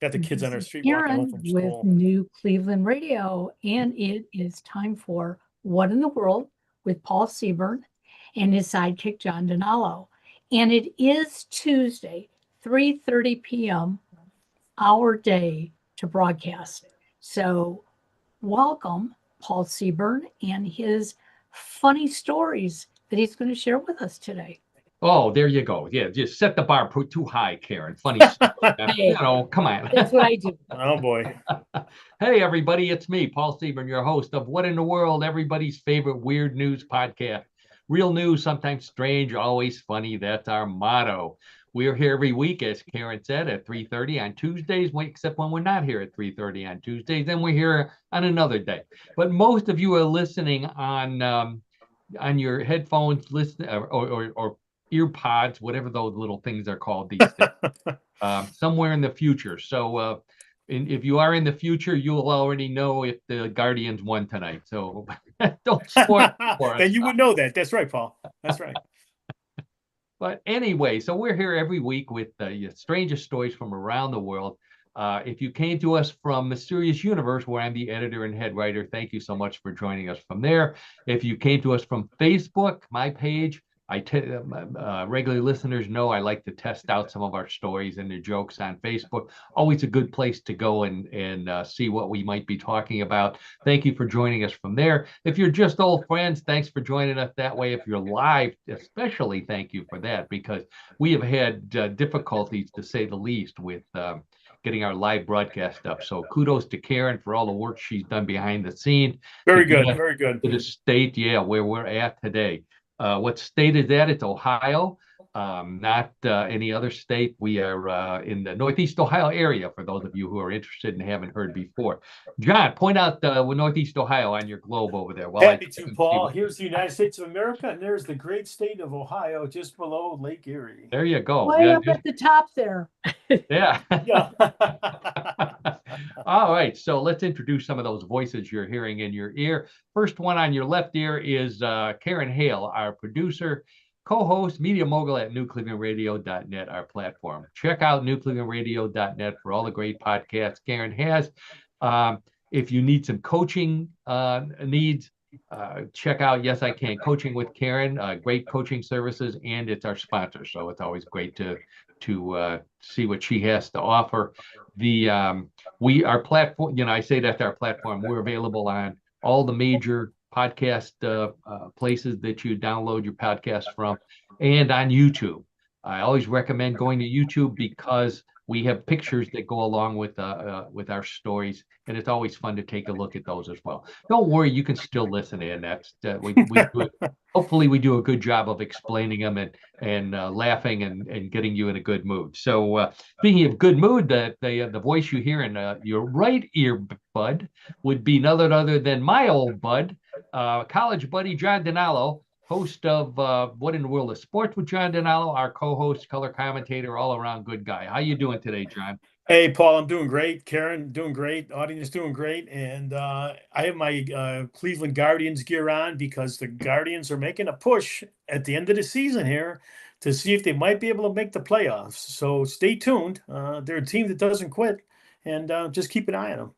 Got the kids This on our is street walking home Karen from with school. New Cleveland Radio, and it is time for What in the World with Paul Seaburn and his sidekick John DiNallo. And it is Tuesday, 3:30 p.m., our day to broadcast. So welcome Paul Seaburn and his funny stories that he's going to share with us today. Oh, there you go. Yeah, just set the bar too high, Karen. Funny story. Hey, Come on. that's what I do. Oh boy. Hey, everybody, it's me, Paul Seaburn, your host of What in the World, everybody's favorite weird news podcast. Real news, sometimes strange, always funny. That's our motto. We're here every week, as Karen said, at 3:30 on Tuesdays, except when we're not here at 3:30 on Tuesdays, then we're here on another day. But most of you are listening on your headphones, listen or ear pods, whatever those little things are called these days, somewhere in the future. So if you are in the future, you'll already know if the Guardians won tonight. So don't spoil it for us. Then you would know that. That's right, Paul. That's right. But anyway, so we're here every week with the strangest stories from around the world. If you came to us from Mysterious Universe, where I'm the editor and head writer, thank you so much for joining us from there. If you came to us from Facebook, my page, regular listeners know I like to test out some of our stories and the jokes on Facebook. Always a good place to go and see what we might be talking about. Thank you for joining us from there. If you're just old friends, thanks for joining us that way. If you're live, especially thank you for that, because we have had difficulties, to say the least, with getting our live broadcast up. So kudos to Karen for all the work she's done behind the scene. Very good. Very good. To the state, where we're at today. What state is that? It's Ohio, not any other state. We are in the Northeast Ohio area, for those of you who are interested and haven't heard before. John, point out Northeast Ohio on your globe over there. Happy to, Paul. Here's the United States of America, and there's the great state of Ohio just below Lake Erie. There you go. Way up at the top there. Yeah. Yeah. All right, so let's introduce some of those voices you're hearing in your ear. First one on your left ear is Karen Hale, our producer, co-host, media mogul at newclevelandradio.net, our platform. Check out newclevelandradio.net for all the great podcasts Karen has. If you need some coaching needs, check out Yes I Can Coaching with Karen. Great coaching services, and it's our sponsor, so it's always great to see what she has to offer. Our platform, I say that's our platform. We're available on all the major podcast places that you download your podcast from, and on YouTube. I always recommend going to YouTube because we have pictures that go along with our stories, and it's always fun to take a look at those as well. Don't worry, you can still listen in. That's we do it. Hopefully, we do a good job of explaining them and laughing and getting you in a good mood. So, speaking of good mood, the voice you hear in your right ear bud would be none other than my old bud, college buddy John DiNallo, host of What in the World of Sports with John DiNallo, our co-host, color commentator, all-around good guy. How you doing today, John? Hey, Paul, I'm doing great. Karen, doing great. Audience doing great. And I have my Cleveland Guardians gear on because the Guardians are making a push at the end of the season here to see if they might be able to make the playoffs. So stay tuned. They're a team that doesn't quit, and just keep an eye on them.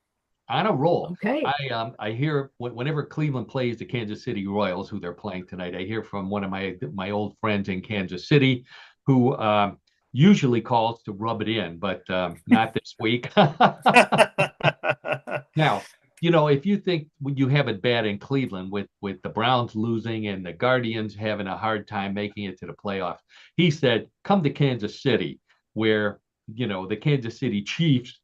On a roll. Okay. I hear whenever Cleveland plays the Kansas City Royals, who they're playing tonight, I hear from one of my old friends in Kansas City, who usually calls to rub it in, but not this week. Now, if you think you have it bad in Cleveland with the Browns losing and the Guardians having a hard time making it to the playoffs, he said, come to Kansas City, where the Kansas City Chiefs,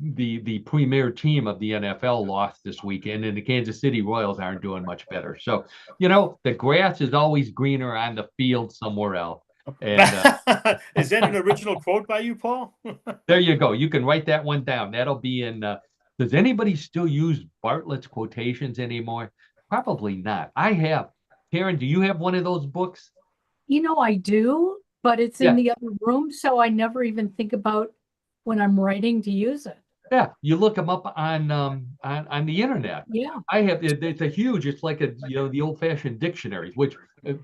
the premier team of the NFL, lost this weekend, and the Kansas City Royals aren't doing much better. So, the grass is always greener on the field somewhere else. And is that an original quote by you, Paul? There you go. You can write that one down. That'll be in. Does anybody still use Bartlett's quotations anymore? Probably not. I have. Karen, do you have one of those books? I do, but it's in the other room, so I never even think about when I'm writing to use it. Yeah, you look them up on the internet. Yeah, I have. It's like the old-fashioned dictionaries. Which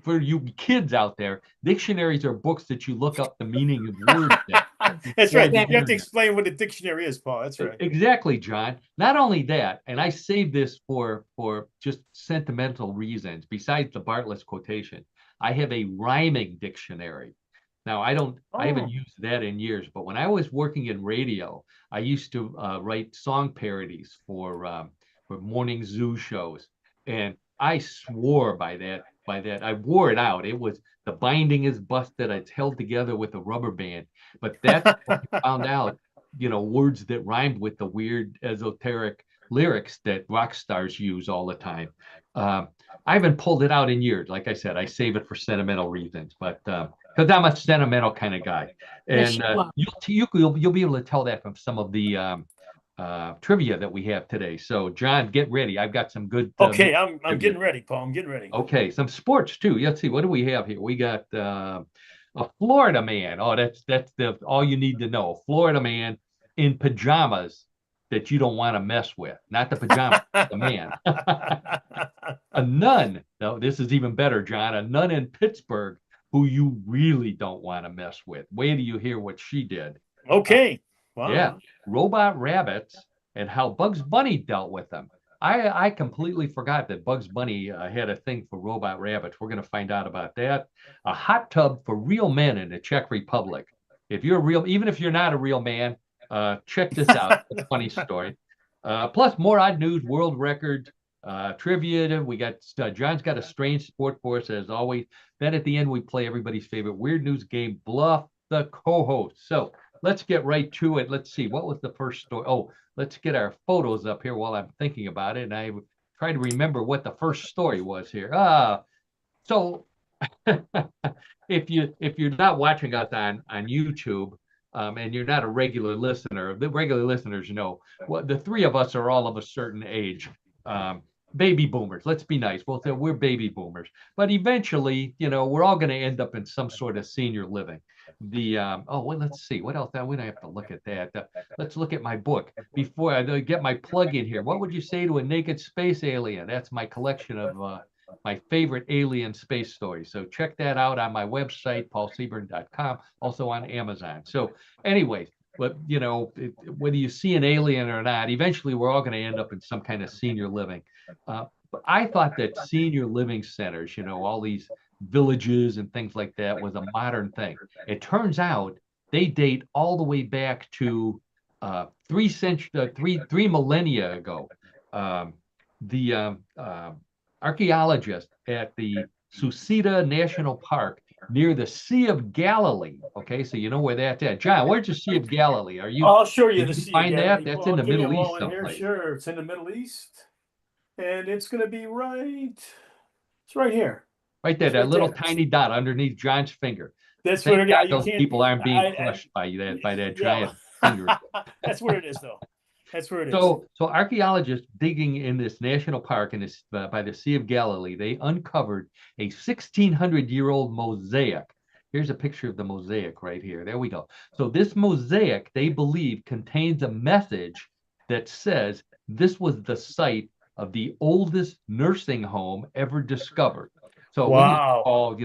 for you kids out there, dictionaries are books that you look up the meaning of words in. That's Yeah, right. the You have to internet. explain what a dictionary is, Paul. That's right. Exactly, John. Not only that, and I saved this for just sentimental reasons. Besides the Bartlett's quotation, I have a rhyming dictionary. Now, I haven't Oh. used that in years, but when I was working in radio, I used to write song parodies for morning zoo shows, and I swore by that. I wore it out. It was the binding is busted. It's held together with a rubber band. But that's what I found out, words that rhymed with the weird esoteric lyrics that rock stars use all the time. I haven't pulled it out in years. Like I said, I save it for sentimental reasons, but because I'm a sentimental kind of guy, Yes, and you are. you'll be able to tell that from some of the trivia that we have today. So, John, get ready. I've got some good. Okay, I'm trivia. getting ready, Paul. I'm getting ready. Okay, some sports too. Let's see. What do we have here? We got a Florida man. Oh, that's the all you need to know. A Florida man in pajamas that you don't want to mess with. Not the pajamas, the man. A nun. No, this is even better, John. A nun in Pittsburgh who you really don't want to mess with. Wait till you hear what she did. Okay. Wow. Yeah, robot rabbits and how Bugs Bunny dealt with them. I completely forgot that Bugs Bunny had a thing for robot rabbits. We're going to find out about that. A hot tub for real men in the Czech Republic. If you're real, even if you're not a real man, check this out. It's a funny story. Plus more odd news, world record, trivia. We got John's got a strange sport for us as always. Then at the end we play everybody's favorite weird news game, Bluff the co-host. So let's get right to it. Let's see. What was the first story? Oh, let's get our photos up here while I'm thinking about it. And I try to remember what the first story was here. So if you're not watching us on YouTube, and you're not a regular listener, the regular listeners know, well, the three of us are all of a certain age. Baby boomers. Let's be nice. We'll say we're baby boomers. But eventually, we're all going to end up in some sort of senior living. Let's see. What else? We don't have to look at that. Let's look at my book before I get my plug in here. What would you say to a naked space alien? That's my collection of my favorite alien space stories. So check that out on my website, paulseaburn.com, also on Amazon. So anyways, but whether you see an alien or not, eventually we're all going to end up in some kind of senior living. But I thought that senior living centers, all these villages and things like that was a modern thing. It turns out they date all the way back to 3 millennia ago. The archaeologist at the Susita National Park near the Sea of Galilee. Okay, so you know where that's at. John, where's the Sea of Galilee? I'll show you did the you Sea find of that? Galilee. That's Well, in the give me Middle a East moment here. someplace. Sure, it's in the Middle East, and it's going to be right. It's right here. Right there, It's that right little there. tiny dot underneath John's finger. That's Thank what it God is. You those can't. people aren't being crushed by that giant finger. That's where it is, though. That's where it is. So archaeologists digging in this national park in this by the Sea of Galilee, they uncovered a 1,600-year-old mosaic. Here's a picture of the mosaic right here. There we go. So this mosaic, they believe, contains a message that says this was the site of the oldest nursing home ever discovered. So wow.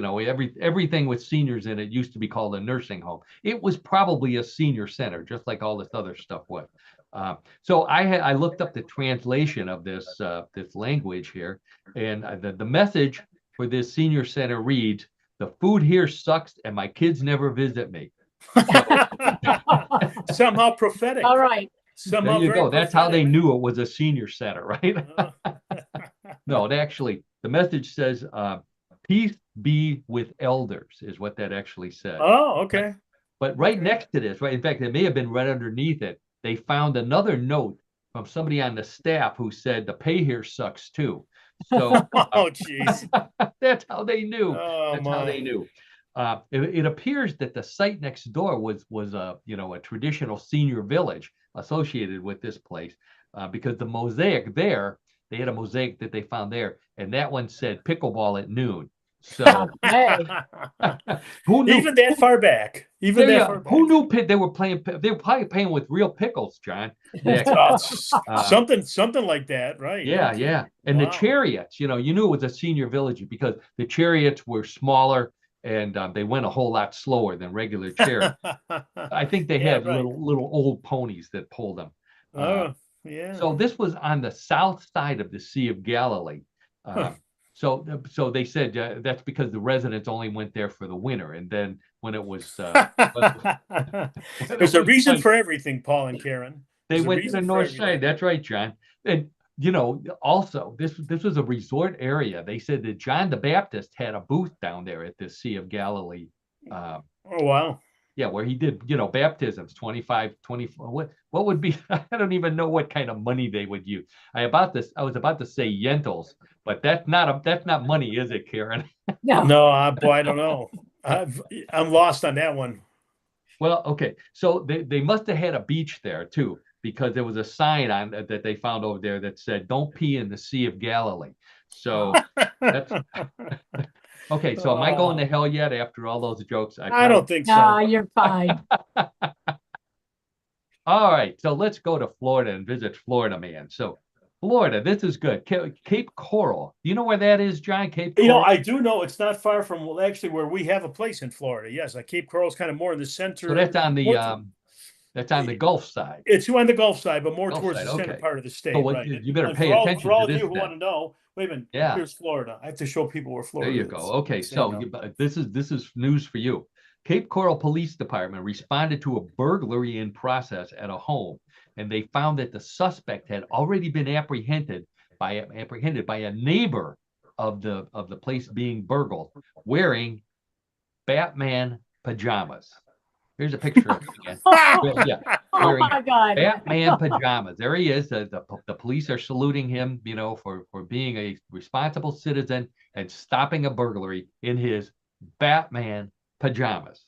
Everything with seniors in it used to be called a nursing home. It was probably a senior center, just like all this other stuff was. So I looked up the translation of this language here, and the message for this senior center reads, "The food here sucks, and my kids never visit me." Somehow prophetic. All right. Somehow there you go. That's how they prophetic. knew it was a senior center, right? No, the message says, "Peace be with elders," is what that actually said. Oh, okay. But right next to this, right, in fact, it may have been right underneath it, they found another note from somebody on the staff who said, "The pay here sucks too." So oh, jeez. That's how they knew. Oh, That's how they knew. It appears that the site next door was a traditional senior village associated with this place, because the mosaic there, they had a mosaic that they found there, and that one said pickleball at noon. So who knew? Even that far back. Even that far back. Who knew they were playing? They were probably playing with real pickles, John. Something like that, right? Yeah, yeah. And the chariots, you knew it was a senior village because the chariots were smaller and they went a whole lot slower than regular chariots. I think they Yeah, had right. little old ponies that pulled them. Oh, yeah. So this was on the south side of the Sea of Galilee. Huh. So they said that's because the residents only went there for the winter, and then when it was when it There's a was reason done, for everything, Paul and Karen. they There's a went to the reason for north side. everything. That's right, John. And you know, also this was a resort area. They said that John the Baptist had a booth down there at the Sea of Galilee. Oh, wow. Yeah, where he did, baptisms, 25, 24. What would be, I don't even know what kind of money they would use. I was about to say yentals, but that's not money, is it, Karen? No. No, boy, I don't know. I'm lost on that one. Well, okay. So they must have had a beach there too, because there was a sign on that they found over there that said, "Don't pee in the Sea of Galilee." So that's okay. So am I going to hell yet after all those jokes? I don't think No, so. you're fine. All right, so let's go to Florida and visit Florida Man. So Florida, this is good. Cape Coral. Do you know where that is, John? Cape You know, Coral? I do know it's not far from actually where we have a place in Florida. Yes, Cape Coral's kind of more in the center. So that's on more the Gulf side. It's on the Gulf side, but more Gulf towards side, the center okay. part of the state, So what, right? you better And pay for all, attention for all to of you this who then. want to know, wait a minute, Yeah. here's Florida. I have to show people where There Florida you is. go. Okay, So so this is news for you. Cape Coral Police Department responded to a burglary in process at a home, and they found that the suspect had already been apprehended by a neighbor of the place being burgled, wearing Batman pajamas. Here's a picture of him again. Yeah, Oh wearing my God. Batman pajamas. There he is. The police are saluting him, for being a responsible citizen and stopping a burglary in his Batman pajamas.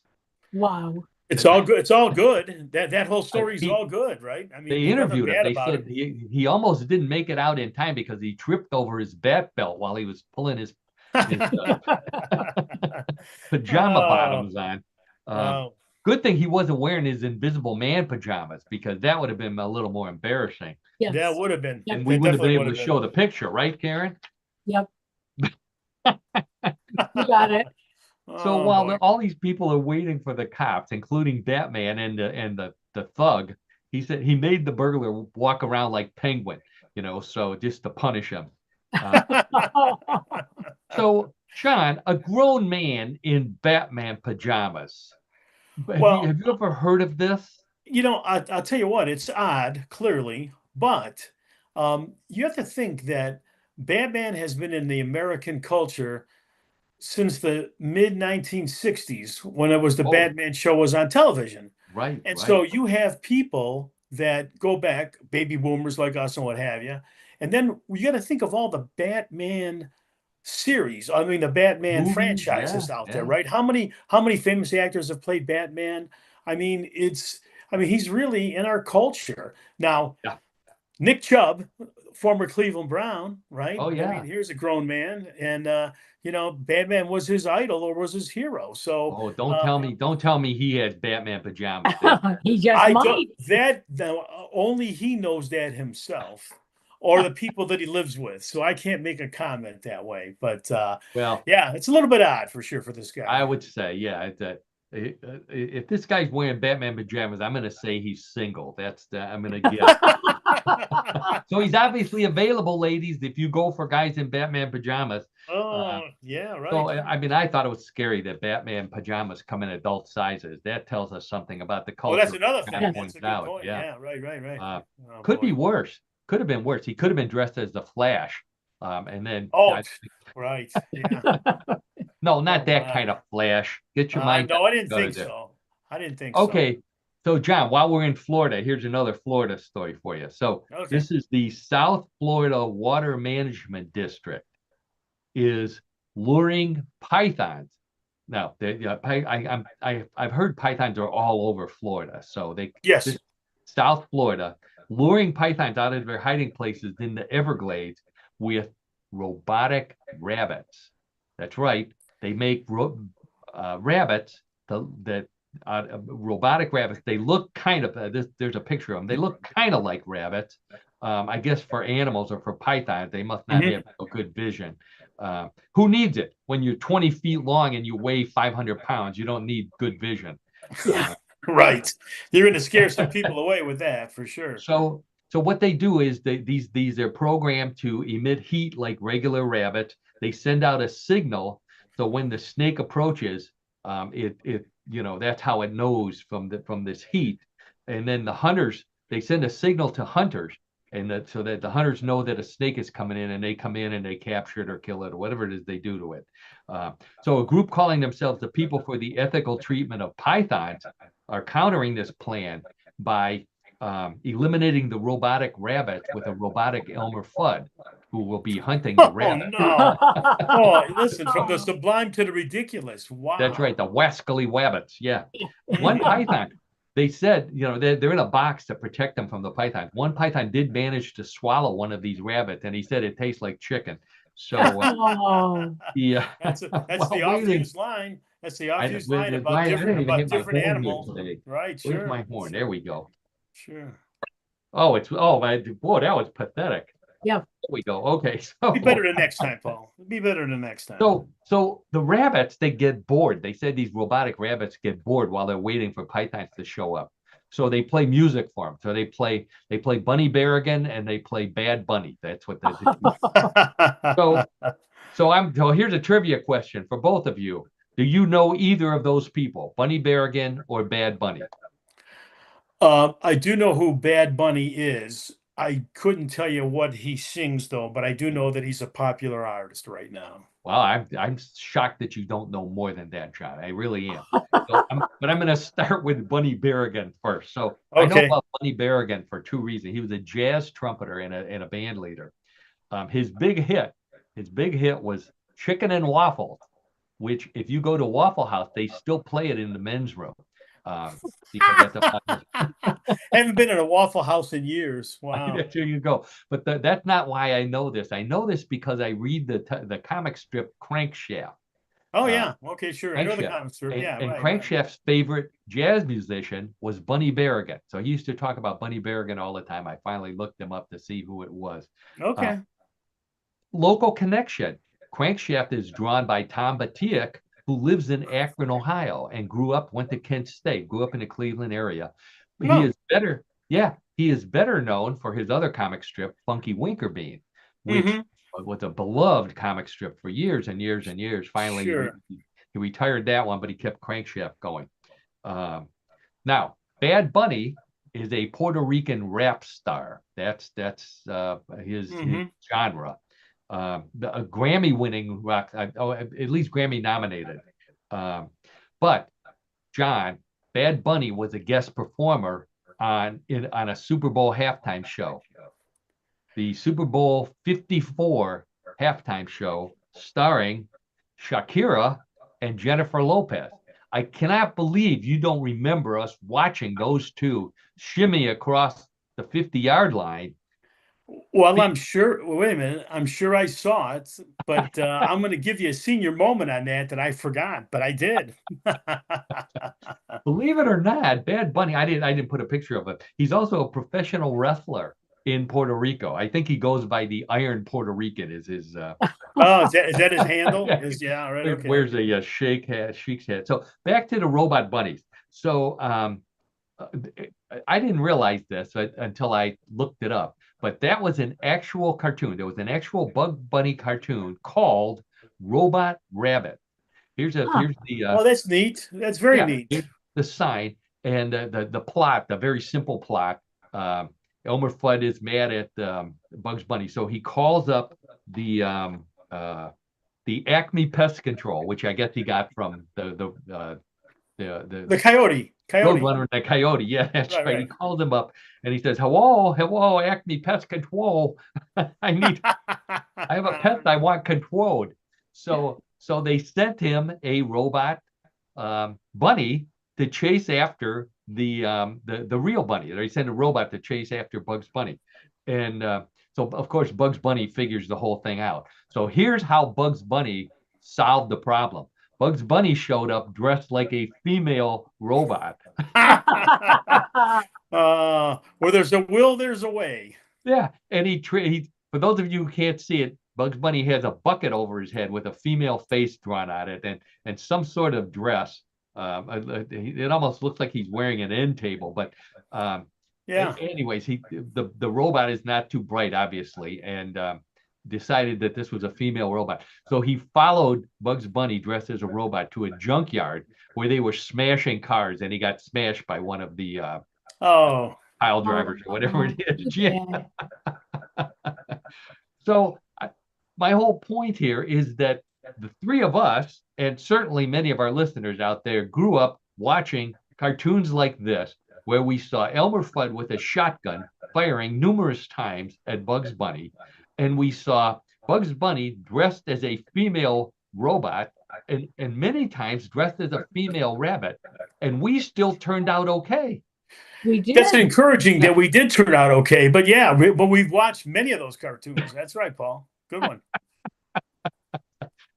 Wow. it's all good. It's all good. That whole story is He- all good, right? I mean, They there's nothing interviewed him. bad They about said it. he almost didn't make it out in time because he tripped over his bat belt while he was pulling his pajama Oh, bottoms on. oh. Good thing he wasn't wearing his Invisible Man pajamas, because that would have been a little more embarrassing. Yes. That would have been. Yep. And we That wouldn't have been definitely able would to have show been. the picture, right, Karen? Yep. You got it. So Oh, while boy. all these people are waiting for the cops, including Batman and the thug, he said he made the burglar walk around like Penguin, so just to punish him. So, Sean, a grown man in Batman pajamas. Well, Have you ever heard of this? I'll tell you what, it's odd, clearly, but you have to think that Batman has been in the American culture since the mid 1960s when it was the Oh, Batman show was on television. right, And right. so you have people that go back, baby boomers like us and what have you. And then you got to think of all the Batman series. I mean, the Batman Movies, franchises yeah, out there, yeah. right? How many famous actors have played Batman? I mean, he's really in our culture. Now, Yeah. Nick Chubb, former Cleveland Brown, right? Oh, I yeah. mean, here's a grown man, and Batman was his idol or was his hero. So Oh, don't tell me he has Batman pajamas. He just I might. don't that only he knows that himself, or the people that he lives with. So I can't make a comment that way. But Well, yeah, it's a little bit odd for sure for this guy. I would say, yeah, if this guy's wearing Batman pajamas, I'm going to say he's single. I'm going to guess. So he's obviously available, ladies, if you go for guys in Batman pajamas. Oh, yeah, right. So, I mean, I thought it was scary that Batman pajamas come in adult sizes. That tells us something about the Oh, culture. that's another thing. John That's points a good out. point. Yeah. Yeah, right. Oh, Could be boy. worse. Could have been worse. He could have been dressed as the Flash. And then, Oh, right. Yeah. no, not Oh, that my. kind of Flash. Get your mind. No, I didn't out of think there. so. I didn't think so. Okay. So, John, while we're in Florida, here's another Florida story for you. So, Okay. this is the South Florida Water Management District is luring pythons. Now, I've heard pythons are all over Florida. So Yes. South Florida, luring pythons out of their hiding places in the Everglades with robotic rabbits. That's right. They make rabbits robotic rabbits. They look kind of there's a picture of them. They look kind of like rabbits. I guess for animals or for pythons, they must not have a good vision. Who needs it? When you're 20 feet long and you weigh 500 pounds, you don't need good vision. Yeah. Right. You're going to scare some people away with that for sure. So what they do is they're programmed to emit heat like regular rabbits. They send out a signal. So when the snake approaches, that's how it knows from this heat. And then the hunters, they send a signal to hunters, and so that the hunters know that a snake is coming in, and they come in and they capture it or kill it or whatever it is they do to it. So a group calling themselves the People for the Ethical Treatment of Pythons are countering this plan by eliminating the robotic rabbit with a robotic Elmer Fudd, who will be hunting the rabbit. No. Oh, listen, from the sublime to the ridiculous. Wow. That's right, the wascally wabbits. Yeah. One python, they said, they're in a box to protect them from the pythons. One python did manage to swallow one of these rabbits, and he said it tastes like chicken. So yeah, that's the off-use line. That's the off-use line about different animals. Right, sure. Where's my horn? There we go. Sure. Boy, that was pathetic. Yeah. There we go. Okay. So be better the next time, Paul. Be better the next time. So the rabbits, they get bored. They said these robotic rabbits get bored while they're waiting for pythons to show up. So they play music for them. So they play Bunny Berrigan and they play Bad Bunny. That's what they do. So here's a trivia question for both of you. Do you know either of those people, Bunny Berrigan or Bad Bunny? I do know who Bad Bunny is. I couldn't tell you what he sings though, but I do know that he's a popular artist right now. Well, I'm shocked that you don't know more than that, John. I really am. But I'm going to start with Bunny Berrigan first. So I know about Bunny Berrigan for two reasons. He was a jazz trumpeter and a band leader. His big hit was Chicken and Waffles, which if you go to Waffle House, they still play it in the men's room. Because haven't been in a Waffle House in years. Wow. There you go. But that's not why I know this. I know this because I read the comic strip Crankshaft. Oh yeah. Okay, sure. I know the comic strip. And Crankshaft's favorite jazz musician was Bunny Berrigan. So he used to talk about Bunny Berrigan all the time. I finally looked him up to see who it was. Okay. Local connection. Crankshaft is drawn by Tom Batiuk, who lives in Akron, Ohio, and went to Kent State, grew up in the Cleveland area. He is better known for his other comic strip, Funky Winkerbean, which was a beloved comic strip for years and years and years. Finally, he retired that one, but he kept Crankshaft going. Now, Bad Bunny is a Puerto Rican rap star. That's his genre. A Grammy-winning rock, at least Grammy-nominated. But John, Bad Bunny was a guest performer on a Super Bowl halftime show. The Super Bowl 54 halftime show starring Shakira and Jennifer Lopez. I cannot believe you don't remember us watching those two shimmy across the 50-yard line. Well, I'm sure. Wait a minute. I'm sure I saw it, but I'm going to give you a senior moment on that I forgot, but I did. Believe it or not, Bad Bunny. I didn't put a picture of it. He's also a professional wrestler in Puerto Rico. I think he goes by the Iron Puerto Rican. Is his? Oh, is that his handle? Yeah, right. Okay. Wears a sheik's hat. So back to the robot bunnies. So I didn't realize this until I looked it up. But that was an actual cartoon. There was an actual Bug Bunny cartoon called Robot Rabbit. Here's the. Oh, that's neat. That's very neat. The sign and the plot, the very simple plot. Elmer Fudd is mad at Bugs Bunny, so he calls up the Acme Pest Control, which I guess he got from the coyote. Roadrunner, the coyote. Yeah, that's right. He calls him up and he says, hello, Acme Pest Control. I have a pest I want controlled. So they sent him a robot bunny to chase after the real bunny. They sent a robot to chase after Bugs Bunny. And so of course Bugs Bunny figures the whole thing out. So here's how Bugs Bunny solved the problem. Bugs Bunny showed up dressed like a female robot. Where there's a will, there's a way. Yeah, and he for those of you who can't see it, Bugs Bunny has a bucket over his head with a female face drawn on it, and some sort of dress. It almost looks like he's wearing an end table, but Yeah. anyways, the robot is not too bright, obviously, and decided that this was a female robot. So he followed Bugs Bunny dressed as a robot to a junkyard where they were smashing cars, and he got smashed by one of the Oh, pile drivers or whatever it is. Yeah. Yeah. So my whole point here is that the three of us, and certainly many of our listeners out there, grew up watching cartoons like this, where we saw Elmer Fudd with a shotgun firing numerous times at Bugs Bunny, and we saw Bugs Bunny dressed as a female robot, and many times dressed as a female rabbit, and we still turned out okay. We did. that's encouraging that we did turn out okay. But yeah, but we've watched many of those cartoons. That's right, Paul. Good one.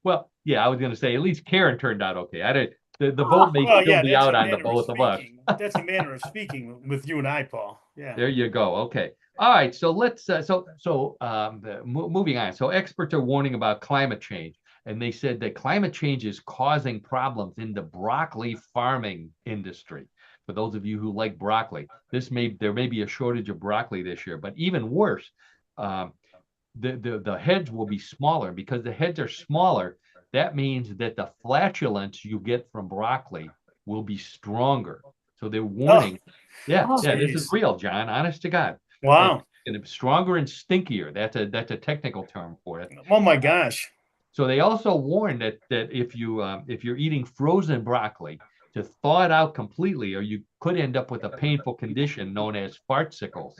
Well, yeah, I was going to say at least Karen turned out okay. I didn't. The vote may Well, still yeah, be that's out a on the manner of both of us. speaking. That's a manner of speaking with you and I, Paul. Yeah. There you go. Okay. All right. So let's moving on. So experts are warning about climate change, and they said that climate change is causing problems in the broccoli farming industry. For those of you who like broccoli, there may be a shortage of broccoli this year, but even worse, the heads will be smaller. Because the heads are smaller, that means that the flatulence you get from broccoli will be stronger. So they're warning. Yeah, this is real, John. Honest to God. Wow. And it's stronger and stinkier. That's a technical term for it. Oh my gosh. So they also warn that if you're eating frozen broccoli, to thaw it out completely, or you could end up with a painful condition known as fartsicles.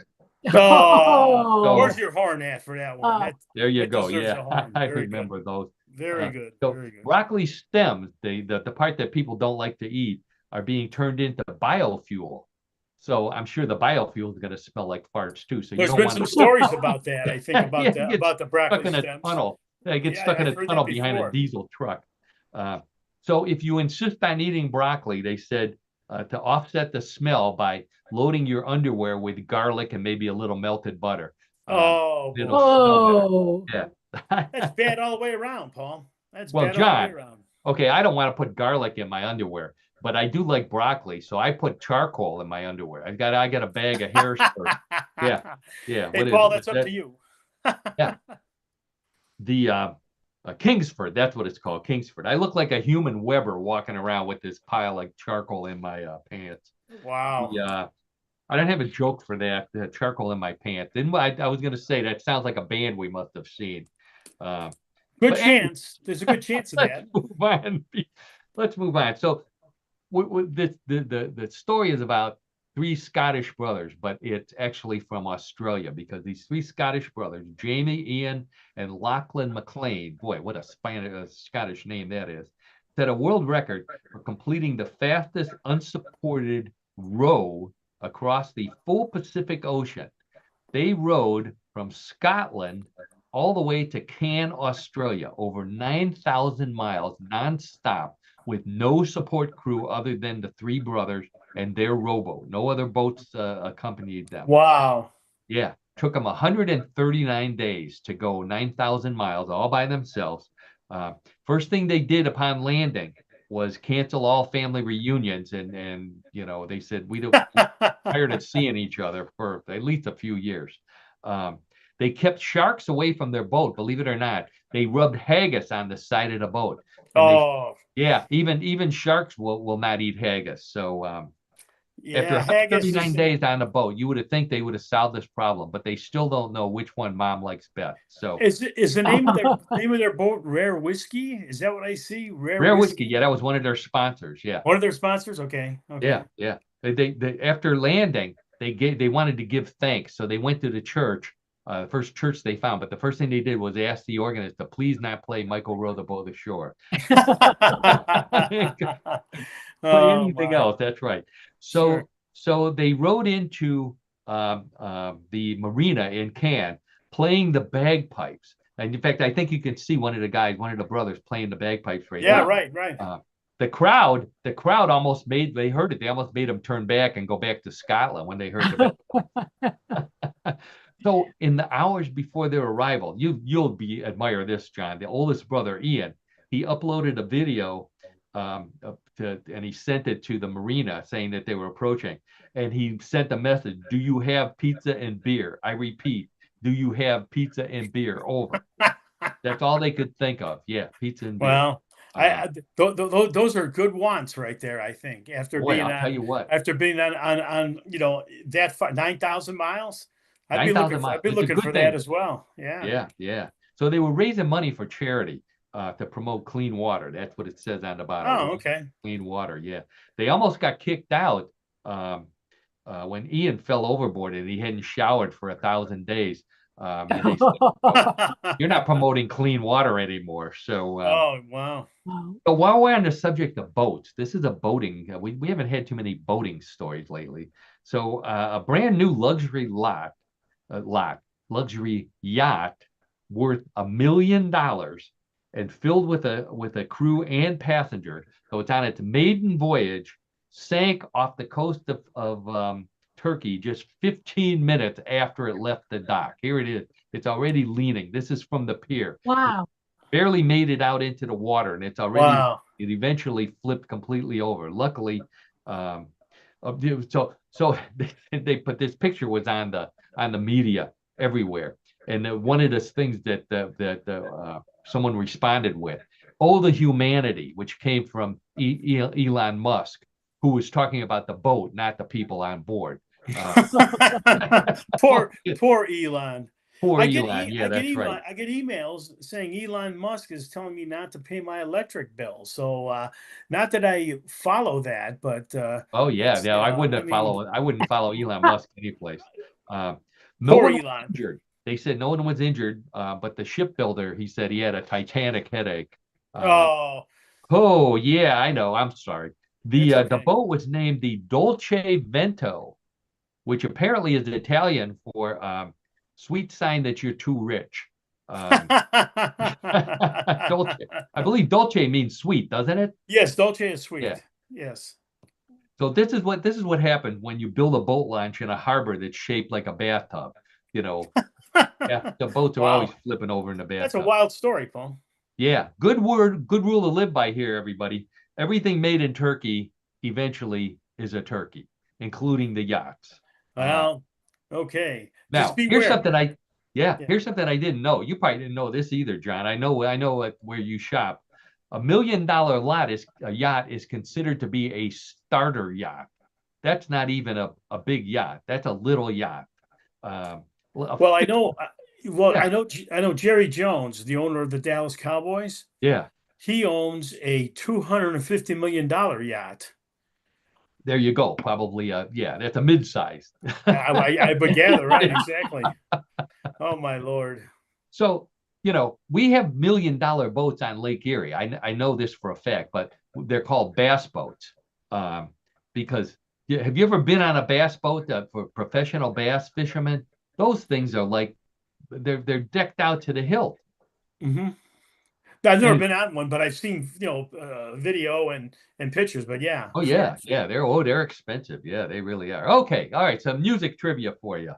Oh, where's your horn at for that one? There you go. deserves a Yeah, horn. I Very remember good. those. Very good. So Very good. broccoli stems, the part that people don't like to eat, are being turned into biofuel. So I'm sure the biofuel is going to smell like farts too. So There's you don't been want some to stories about that. I think about Yeah, that it about the stuck broccoli in a stems. tunnel. They get Yeah, stuck in a I've heard tunnel that behind a before. diesel truck. So if you insist on eating broccoli, they said to offset the smell by loading your underwear with garlic and maybe a little melted butter. Oh, It'll Oh, smell better. that's bad all the way around, Paul. That's Well, bad all the John, way around. Okay, I don't want to put garlic in my underwear, but I do like broccoli, so I put charcoal in my underwear. I got a bag of Harrisburg. Yeah. Hey, What is Paul, it? that's up to you. Yeah. The Kingsford, that's what it's called, Kingsford. I look like a human Weber walking around with this pile of charcoal in my pants. Wow. I don't have a joke for that, the charcoal in my pants. I was going to say that sounds like a band we must have seen. Good chance. There's a good chance of that. Let's move on. So the story is about three Scottish brothers, but it's actually from Australia, because these three Scottish brothers, Jamie, Ian, and Lachlan McLean, boy, what a Scottish name that is, set a world record for completing the fastest unsupported row across the full Pacific Ocean. They rowed from Scotland all the way to Cairns, Australia, over 9,000 miles nonstop, with no support crew other than the three brothers and their rowboat. No other boats accompanied them. Wow. Yeah, took them 139 days to go 9,000 miles all by themselves. First thing they did upon landing was cancel all family reunions, and they said we're tired of seeing each other for at least a few years. They kept sharks away from their boat. Believe it or not, they rubbed haggis on the side of the boat. Even sharks will not eat haggis. So after 139 days on the boat, you would think they would have solved this problem, but they still don't know which one Mom likes best. So is the name of their boat Rare Whiskey? Is that what I see? Rare Whiskey. Yeah, that was one of their sponsors. Yeah. One of their sponsors. Okay. Yeah. They after landing, they wanted to give thanks, so they went to the church. The first church they found, but the first thing they did was ask the organist to please not play Michael Row the Boat Ashore. Play anything else. That's right. So they rode into the marina in Cairns, playing the bagpipes. And in fact, I think you can see one of the brothers playing the bagpipes right now. Yeah, right. The crowd almost they heard it. They almost made them turn back and go back to Scotland when they heard the So in the hours before their arrival, you'll be admire this, John. The oldest brother, Ian, he uploaded a video, and he sent it to the marina saying that they were approaching. And he sent a message: "Do you have pizza and beer? I repeat, do you have pizza and beer?" Over. That's all they could think of. Yeah, pizza and beer. Well, those are good wants right there. I think Boy, I'll tell you what, after being on that far, 9,000 miles, I'd be 9,000 looking miles. I'd be It's a looking good for that thing. as well. Yeah. Yeah, yeah. So they were raising money for charity to promote clean water. That's what it says on the bottle. Oh, okay. Clean water. Yeah. They almost got kicked out when Ian fell overboard and he hadn't showered for 1,000 days. And they said, "Oh, you're not promoting clean water anymore." So, Oh, wow. so while we're on the subject of boats, this is a boating. We haven't had too many boating stories lately. So a brand new luxury yacht worth $1 million and filled with a crew and passenger. So it's on its maiden voyage, sank off the coast of Turkey just 15 minutes after it left the dock. Here it is. It's already leaning. This is from the pier. Wow. Barely made it out into the water, and it's already Wow. it eventually flipped completely over. Luckily, so they put this picture was on the media everywhere, and one of the things that someone responded with, "Oh, the humanity," which came from Elon Musk, who was talking about the boat, not the people on board. Poor Elon. Poor I get Elon. Yeah, that's right. I get emails saying Elon Musk is telling me not to pay my electric bill. So not that I follow that, but Oh yeah, it's yeah. I wouldn't I mean, follow. I wouldn't follow Elon Musk anyplace. Uh, no poor one was Elon. injured. They said no one was injured, but the shipbuilder, he said he had a Titanic headache. Uh, Oh, oh yeah, I know. I'm sorry. it's The okay. boat was named the Dolce Vento, which apparently is Italian for sweet sign that you're too rich. Dolce. I believe Dolce means sweet, doesn't it? Yes, Dolce is Yeah. sweet. Yes. So this is what happened when you build a boat launch in a harbor that's shaped like a bathtub. You know, yeah, the boats are always Wow. flipping over in the That's a bathtub. wild story, Paul. Yeah, good word, good rule to live by here, everybody. Everything made in Turkey eventually is a turkey, including the yachts. Well, okay. Just Now, here's beware. something Yeah. here's something I didn't know. You probably didn't know this either, John. I know where you shop. $1 million yacht is considered to be a starter yacht. That's not even a big yacht. That's a little yacht. Well, I know. Well, Yeah, I know Jerry Jones, the owner of the Dallas Cowboys. yeah. He owns a $250 million yacht. There you go. Probably, yeah, that's a mid-size. I would gather, right? Exactly. Oh my Lord. So, we have $1 million boats on Lake Erie. I know this for a fact, but they're called bass boats. Because have you ever been on a bass boat for professional bass fishermen? Those things are like they're decked out to the hilt. Hmm. I've never And been on one, but I've seen video and pictures. But yeah, oh sure. yeah, they're expensive. Yeah, they really are. Okay, all right. Some music trivia for you.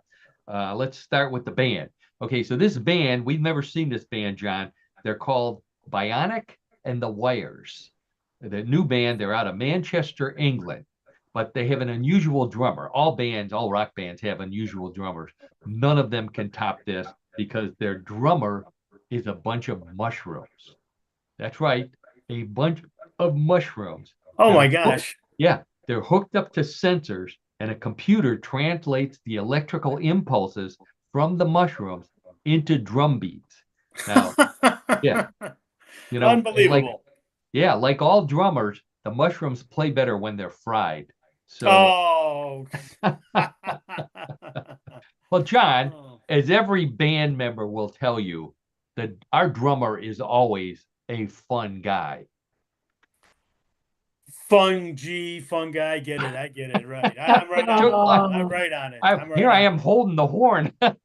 Let's start with the band. Okay, so this band, we've never seen this band, John. They're called Bionic and the Wires. The new band, they're out of Manchester, England, but they have an unusual drummer. All rock bands have unusual drummers. None of them can top this because their drummer is a bunch of mushrooms. That's right, a bunch of mushrooms. Oh They're my hooked, gosh. yeah, they're hooked up to sensors, and a computer translates the electrical impulses from the mushrooms into drum beats. Now, yeah, and Unbelievable. like all drummers, the mushrooms play better when they're fried. So, Oh. well, John, Oh. as every band member will tell you, that our drummer is always a fun guy. Fun guy. Get it. I get it. Right. I'm right on it. I'm right on it. I'm Here right I on am it. holding the horn. I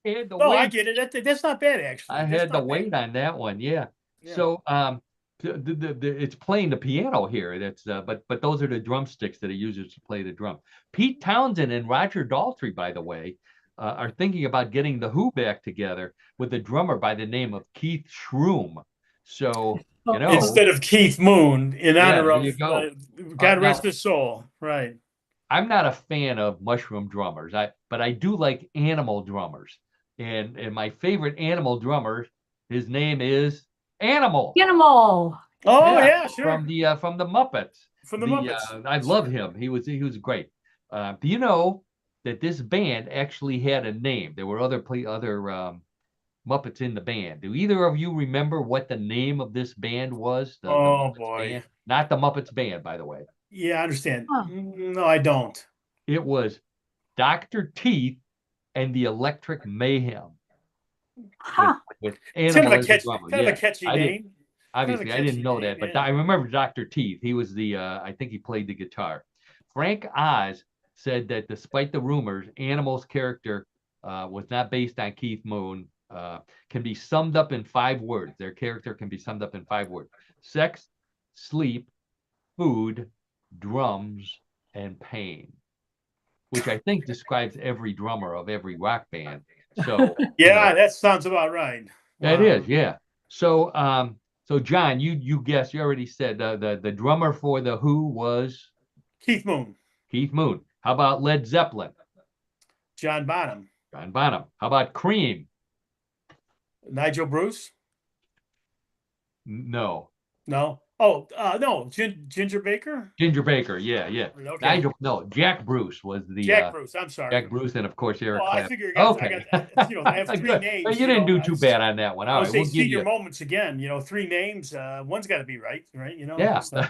had to No, I wait. get it. That's not bad, actually. I That's had to not bad. wait on that one. Yeah. Yeah. So it's playing the piano here. That's but those are the drumsticks that he uses to play the drum. Pete Townsend and Roger Daltrey, by the way, are thinking about getting the Who back together with a drummer by the name of Keith Shroom. So, you know, Instead of Keith Moon, in yeah, honor there of you go. God Now, rest his soul. Right. I'm not a fan of mushroom drummers, but I do like animal drummers. And my favorite animal drummer, his name is Animal. Animal. Oh Yeah, yeah, sure. from the Muppets. From the Muppets. I love him. He was great. Do you know that this band actually had a name? There were other Muppets in the band. Do either of you remember what the name of this band was? The Oh Muppets boy. band, not the Muppets band, by the way. Yeah, I understand. Huh. No, I don't. It was Dr. Teeth and the Electric Mayhem Huh. with Animal as a Kind drummer. of a Yeah, catchy I did. name. Kind of a Obviously, I didn't catchy know name. that, but Yeah. I remember Dr. Teeth. He was I think he played the guitar. Frank Oz said that despite the rumors, Animal's character was not based on Keith Moon, can be summed up in 5 words. Their character can be summed up in 5 words: sex, sleep, food, drums, and pain, which I think describes every drummer of every rock band. So, Yeah, that sounds about right. that Wow. is, yeah. So, so John, you guessed. You already said the drummer for the Who was Keith Moon, Keith Moon. How about Led Zeppelin? John Bonham, John Bonham. How about Cream? Nigel Bruce. No. No. Oh, no, Ginger Baker. Ginger Baker. Yeah, yeah. Okay. Nigel. No. Jack Bruce was the Jack Bruce. I'm sorry. Jack Bruce, and of course Eric Well, I Clapton. figure Okay. I have 3 Good. names. You didn't do too bad on that one. I All would right, say we'll give senior you. moments again. 3 names. One's got to be right. Yeah. So.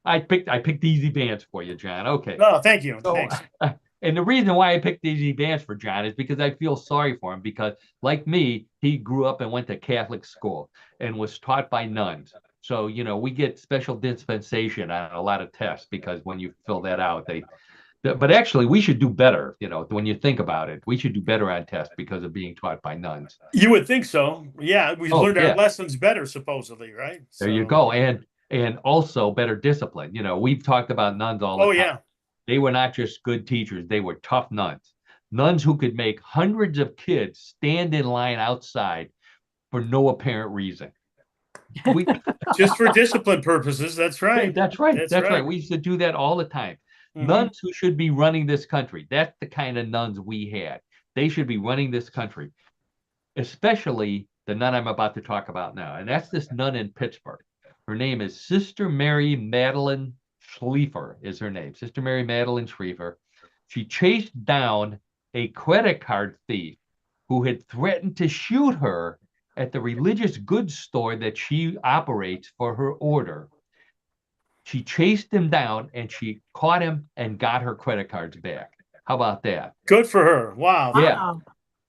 I picked easy bands for you, John. Okay. No, thank you. So, Thanks. and the reason why I picked easy bands for John is because I feel sorry for him, because like me, he grew up and went to Catholic school and was taught by nuns. So, we get special dispensation on a lot of tests because when you fill that out, but actually we should do better. When you think about it, we should do better on tests because of being taught by nuns. You would think so. Yeah, we learned our lessons better, supposedly, right? There you go. And also better discipline. We've talked about nuns all the time. Yeah. They were not just good teachers, they were tough nuns. Nuns who could make hundreds of kids stand in line outside for no apparent reason. Just for discipline purposes. That's right. That's right. We used to do that all the time. Mm-hmm. Nuns who should be running this country. That's the kind of nuns we had. They should be running this country, especially the nun I'm about to talk about now. And that's this nun in Pittsburgh. Her name is Sister Mary Madeline Schliefer is her name. Sister Mary Madeline Schliefer. She chased down a credit card thief who had threatened to shoot her at the religious goods store that she operates for her order. She chased him down and she caught him and got her credit cards back. How about that? Good for her. Wow. Yeah.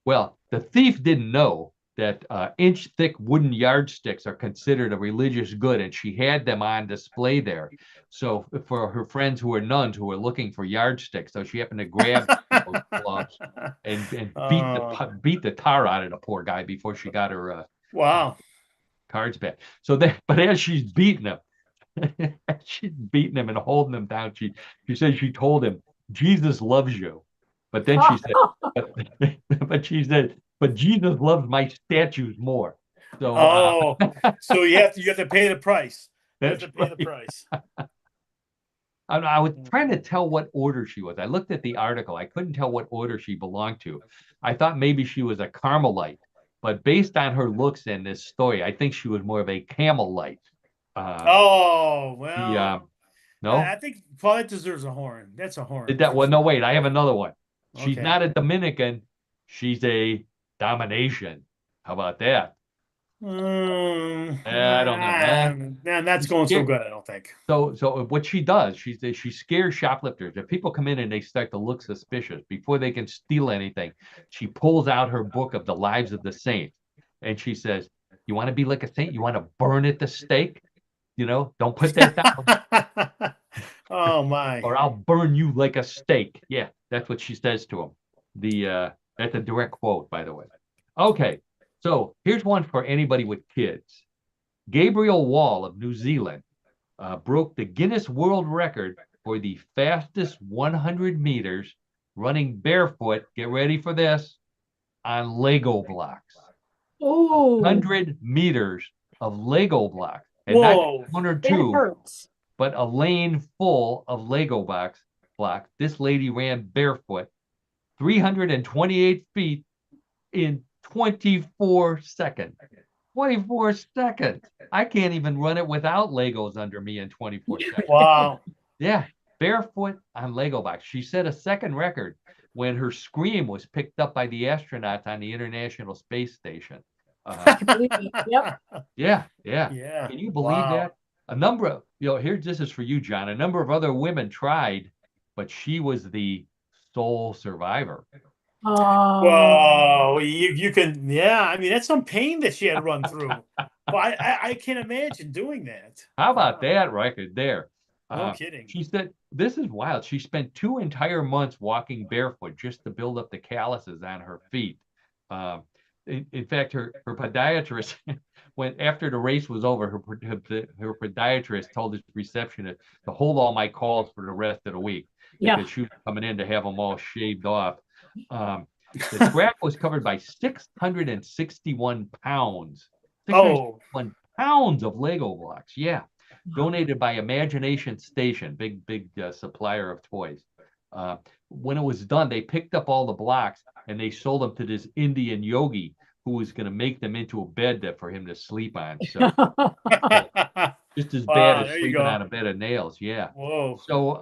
Well, the thief didn't know that inch-thick wooden yardsticks are considered a religious good, and she had them on display there. So for her friends who were nuns who were looking for yardsticks, so she happened to grab those gloves and beat the tar out of the poor guy before she got her cards back. But as she's beating him, and holding him down, she said she told him, "Jesus loves you," but then she said, but Jesus loves my statues more. So, so you have to pay the price. That's right. The price. I was trying to tell what order she was. I looked at the article. I couldn't tell what order she belonged to. I thought maybe she was a Carmelite, but based on her looks in this story, I think she was more of a Camelite. No. I think Paul, that deserves a horn. That's a horn. Well, no, wait. I have another one. She's not a Dominican. She's a Domination. How about that? I don't know. Man, that's going so good, I don't think. So what she does, she scares shoplifters. If people come in and they start to look suspicious, before they can steal anything, she pulls out her book of the lives of the saints. And she says, "You want to be like a saint? You want to burn at the stake? Don't put that down." Oh, my. Or I'll burn you like a steak. Yeah, that's what she says to him. That's a direct quote, by the way. Okay, so here's one for anybody with kids. Gabriel Wall of New Zealand broke the Guinness World Record for the fastest 100 meters running barefoot. Get ready for this, on Lego blocks. Oh, 100 meters of Lego blocks. And Whoa. not one or it two, hurts. but a lane full of Lego blocks. This lady ran barefoot 328 feet in 24 seconds. 24 seconds. I can't even run it without Legos under me in 24 seconds. Wow. Yeah, barefoot on Lego blocks. She set a second record when her scream was picked up by the astronauts on the International Space Station. Yep. Yeah. Yeah. Can you believe Wow. that? A number of, this is for you, John. A number of other women tried, but she was the sole survivor. Whoa, you can, yeah. I mean, that's some pain that she had to run through. Well, I can't imagine doing that. How about Wow. that record there? No kidding. She said, this is wild. She spent 2 entire months walking barefoot just to build up the calluses on her feet. In fact, her podiatrist, when after the race was over, her podiatrist told his receptionist to hold all my calls for the rest of the week because she was coming in to have them all shaved off. The track was covered by 661 pounds. 661 pounds of Lego blocks. Yeah. Donated by Imagination Station, big supplier of toys. When it was done, they picked up all the blocks and they sold them to this Indian yogi who was going to make them into a bed for him to sleep on. So just as bad as sleeping on a bed of nails. Yeah. Whoa. So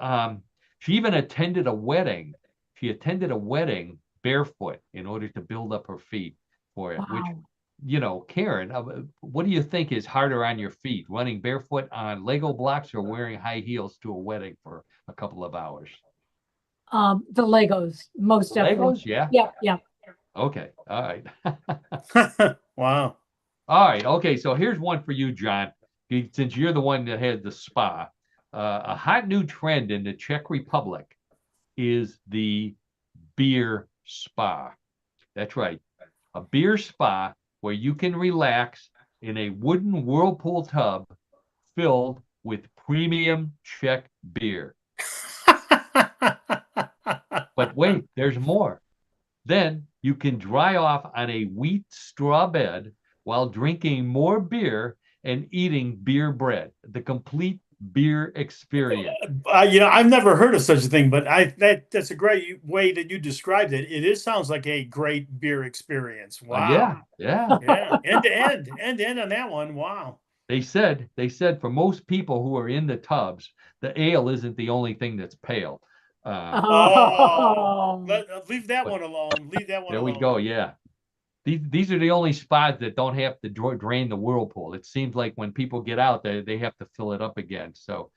she even attended a wedding. She attended a wedding barefoot in order to build up her feet for it, which, Karen, what do you think is harder on your feet, running barefoot on Lego blocks or wearing high heels to a wedding for a couple of hours? The Legos, most definitely. Legos, yeah? Yeah. Okay, all right. Wow. All right, okay, so here's one for you, John, since you're the one that has the spa. A hot new trend in the Czech Republic is the beer spa. That's right, a beer spa where you can relax in a wooden whirlpool tub filled with premium Czech beer. But wait, there's more. Then you can dry off on a wheat straw bed while drinking more beer and eating beer bread. The complete beer experience. I've never heard of such a thing, but that's a great way that you described it. It sounds like a great beer experience. Wow. Yeah. End to end on that one. Wow. They said for most people who are in the tubs, the ale isn't the only thing that's pale. Leave that one alone. Leave that one alone. There we go. Yeah. These are the only spots that don't have to drain the whirlpool. It seems like when people get out, they have to fill it up again. So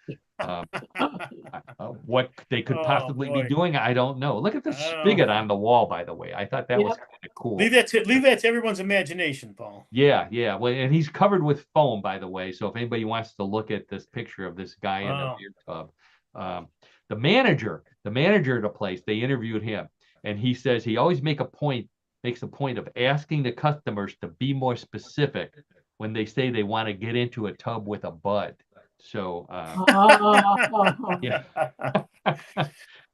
what they could possibly be doing, I don't know. Look at the spigot on the wall, by the way. I thought that was kind of cool. Leave that to everyone's imagination, Paul. Yeah. Well, and he's covered with foam, by the way. So if anybody wants to look at this picture of this guy in a beer tub, the manager of the place, they interviewed him, and he says he always makes a point of asking the customers to be more specific when they say they want to get into a tub with a bud. So, yeah.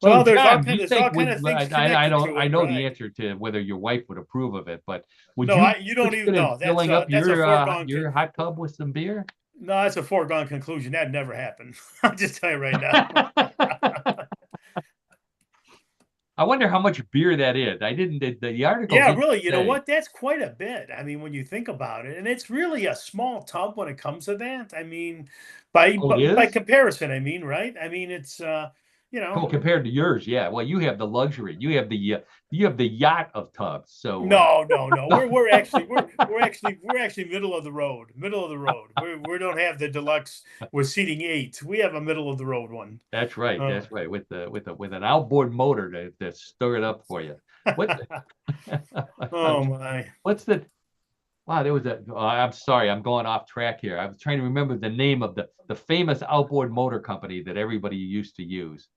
Well, there's John, all kind of things. I know the answer to whether your wife would approve of it, but would you don't even know. Filling up your hot tub with some beer? No, that's a foregone conclusion. That never happened. I'll just tell you right now. I wonder how much beer that is. I didn't the article. Yeah, really. You know what? That's quite a bit. I mean, when you think about it, and it's really a small tub when it comes to that. I mean, by comparison, I mean, right? I mean, it's compared to yours, yeah. Well, you have the luxury. You have the yacht of tubs. So no. We're actually middle of the road. We don't have the deluxe with seating 8. We have a middle of the road one. That's right. That's right. With an outboard motor to stir it up for you. Oh my! What's the? Wow, there was a. I'm sorry, I'm going off track here. I was trying to remember the name of the famous outboard motor company that everybody used to use.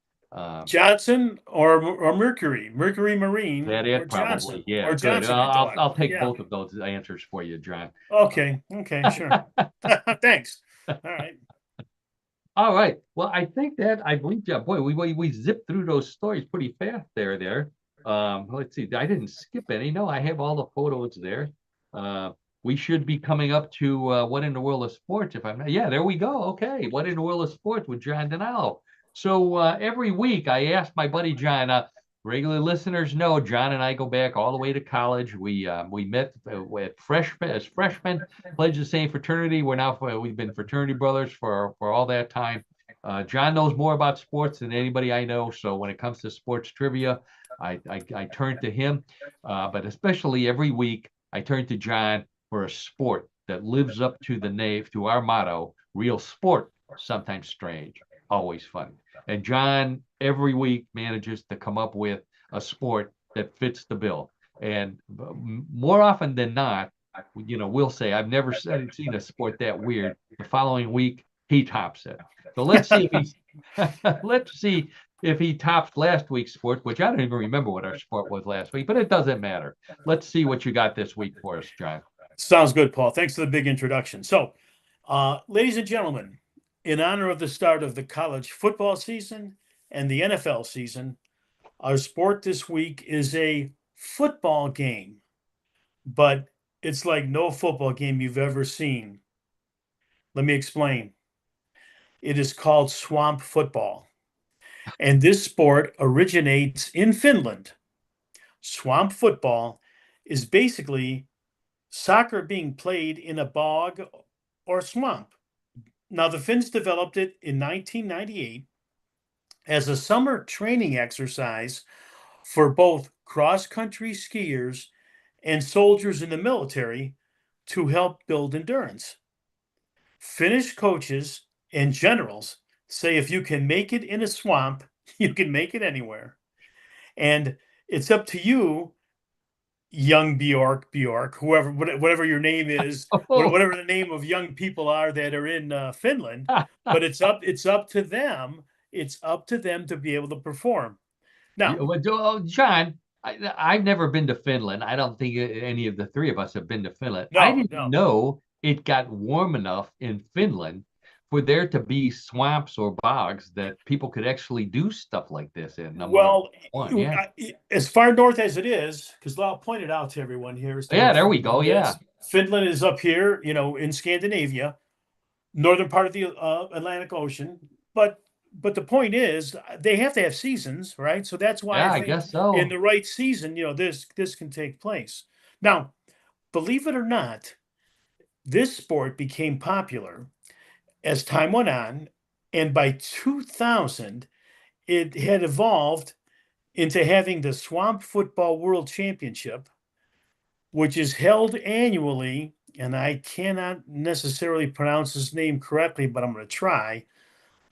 Johnson or Mercury Marine. That it probably, Johnson, yeah. Or Johnson. I'll take both of those answers for you, John. Okay, sure. Thanks. All right. All right. Well, I believe, yeah, boy, we zipped through those stories pretty fast there. Let's see. I didn't skip any. No, I have all the photos there. We should be coming up to What in the World of Sports, if I'm not. Yeah, there we go. Okay. What in the World of Sports with John DiNallo. So every week I ask my buddy John, regular listeners know John and I go back all the way to college. We met as freshmen, pledged the same fraternity. We've been fraternity brothers for all that time. John knows more about sports than anybody I know. So when it comes to sports trivia, I turn to him. But especially every week, I turn to John for a sport that lives up to to our motto: real sport, sometimes strange, always fun. And John every week manages to come up with a sport that fits the bill. And more often than not, we'll say, I've never seen a sport that weird. The following week, he tops it. So let's see let's see if he tops last week's sport, which I don't even remember what our sport was last week, but it doesn't matter. Let's see what you got this week for us, John. Sounds good, Paul. Thanks for the big introduction. So, ladies and gentlemen, in honor of the start of the college football season and the NFL season, our sport this week is a football game, but it's like no football game you've ever seen. Let me explain. It is called swamp football, and this sport originates in Finland. Swamp football is basically soccer being played in a bog or swamp. Now, the Finns developed it in 1998 as a summer training exercise for both cross-country skiers and soldiers in the military to help build endurance. Finnish coaches and generals say if you can make it in a swamp, you can make it anywhere. And it's up to you, young Bjork, whatever your name is, whatever the name of young people are that are in Finland. But it's up to them. It's up to them to be able to perform. Now, John, I've never been to Finland. I don't think any of the three of us have been to Finland. No, I didn't know it got warm enough in Finland for there to be swamps or bogs that people could actually do stuff like this in. Well, Yeah. as far north as it is, because I'll point it out to everyone here. Yeah, there we go. Yeah. Finland is up here, in Scandinavia, northern part of the Atlantic Ocean. But the point is, they have to have seasons, right? So that's why Yeah, I I think guess so. in the right season, this can take place. Now, believe it or not, this sport became popular as time went on, and by 2000, it had evolved into having the Swamp Football World Championship, which is held annually, and I cannot necessarily pronounce his name correctly, but I'm going to try.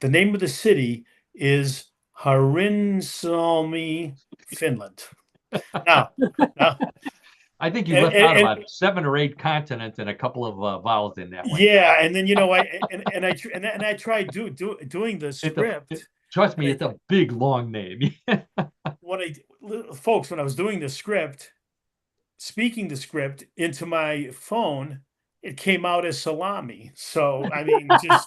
The name of the city is Harinsalmi, Finland. Now, I think you left out about 7 or 8 consonants and a couple of vowels in that one. Yeah, and then I tried doing the script. Trust me, it's a big long name. When I was doing the script, speaking the script into my phone, it came out as salami. So I mean, just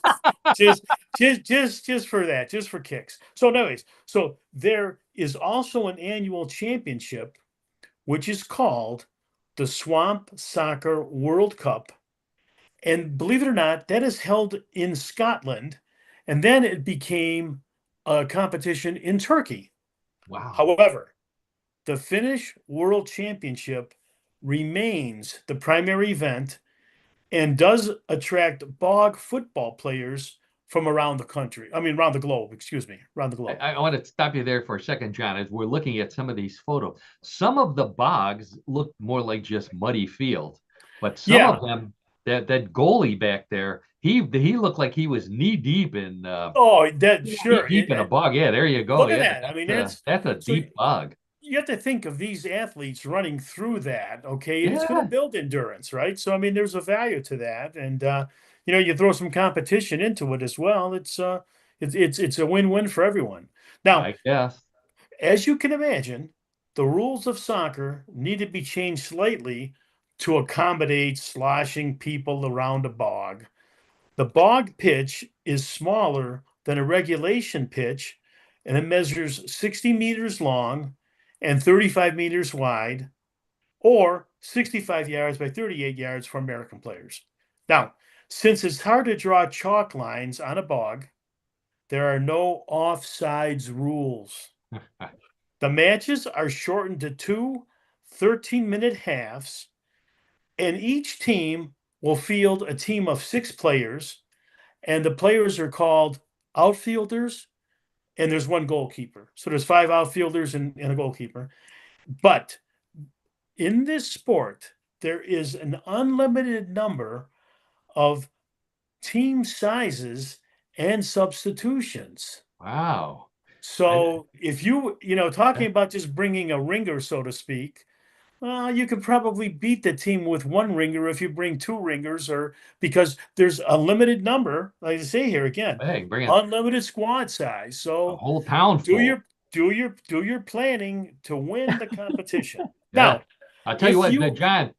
for that, just for kicks. So anyways, so there is also an annual championship, which is called the Swamp Soccer World Cup. And believe it or not, that is held in Scotland. And then it became a competition in Turkey. Wow. However, the Finnish World Championship remains the primary event and does attract bog football players from around the country. I mean, around the globe, around the globe. I want to stop you there for a second, John, as we're looking at some of these photos. Some of the bogs look more like just muddy fields, but some of them, that goalie back there, he looked like he was knee deep in deep in a bog. Yeah, there you go. Look at that. I mean, that's a deep bog. You have to think of these athletes running through that, okay? And it's going to build endurance, right? So I mean, there's a value to that, and you throw some competition into it as well. It's a win-win for everyone. Now, I guess, as you can imagine, the rules of soccer need to be changed slightly to accommodate sloshing people around a bog. The bog pitch is smaller than a regulation pitch, and it measures 60 meters long and 35 meters wide, or 65 yards by 38 yards for American players. Now, since it's hard to draw chalk lines on a bog, there are no offsides rules. The matches are shortened to two 13-minute halves, and each team will field a team of 6 players, and the players are called outfielders, and there's 1 goalkeeper. So there's 5 outfielders and a goalkeeper. But in this sport, there is an unlimited number of team sizes and substitutions. Wow. So if talking about just bringing a ringer, so to speak, you could probably beat the team with 1 ringer if you bring 2 ringers, or because there's a limited number, like I say here again, Hey, bring unlimited squad size. a So whole town do full. your planning to win the competition. Yeah. Now, I'll tell you if what, you, John,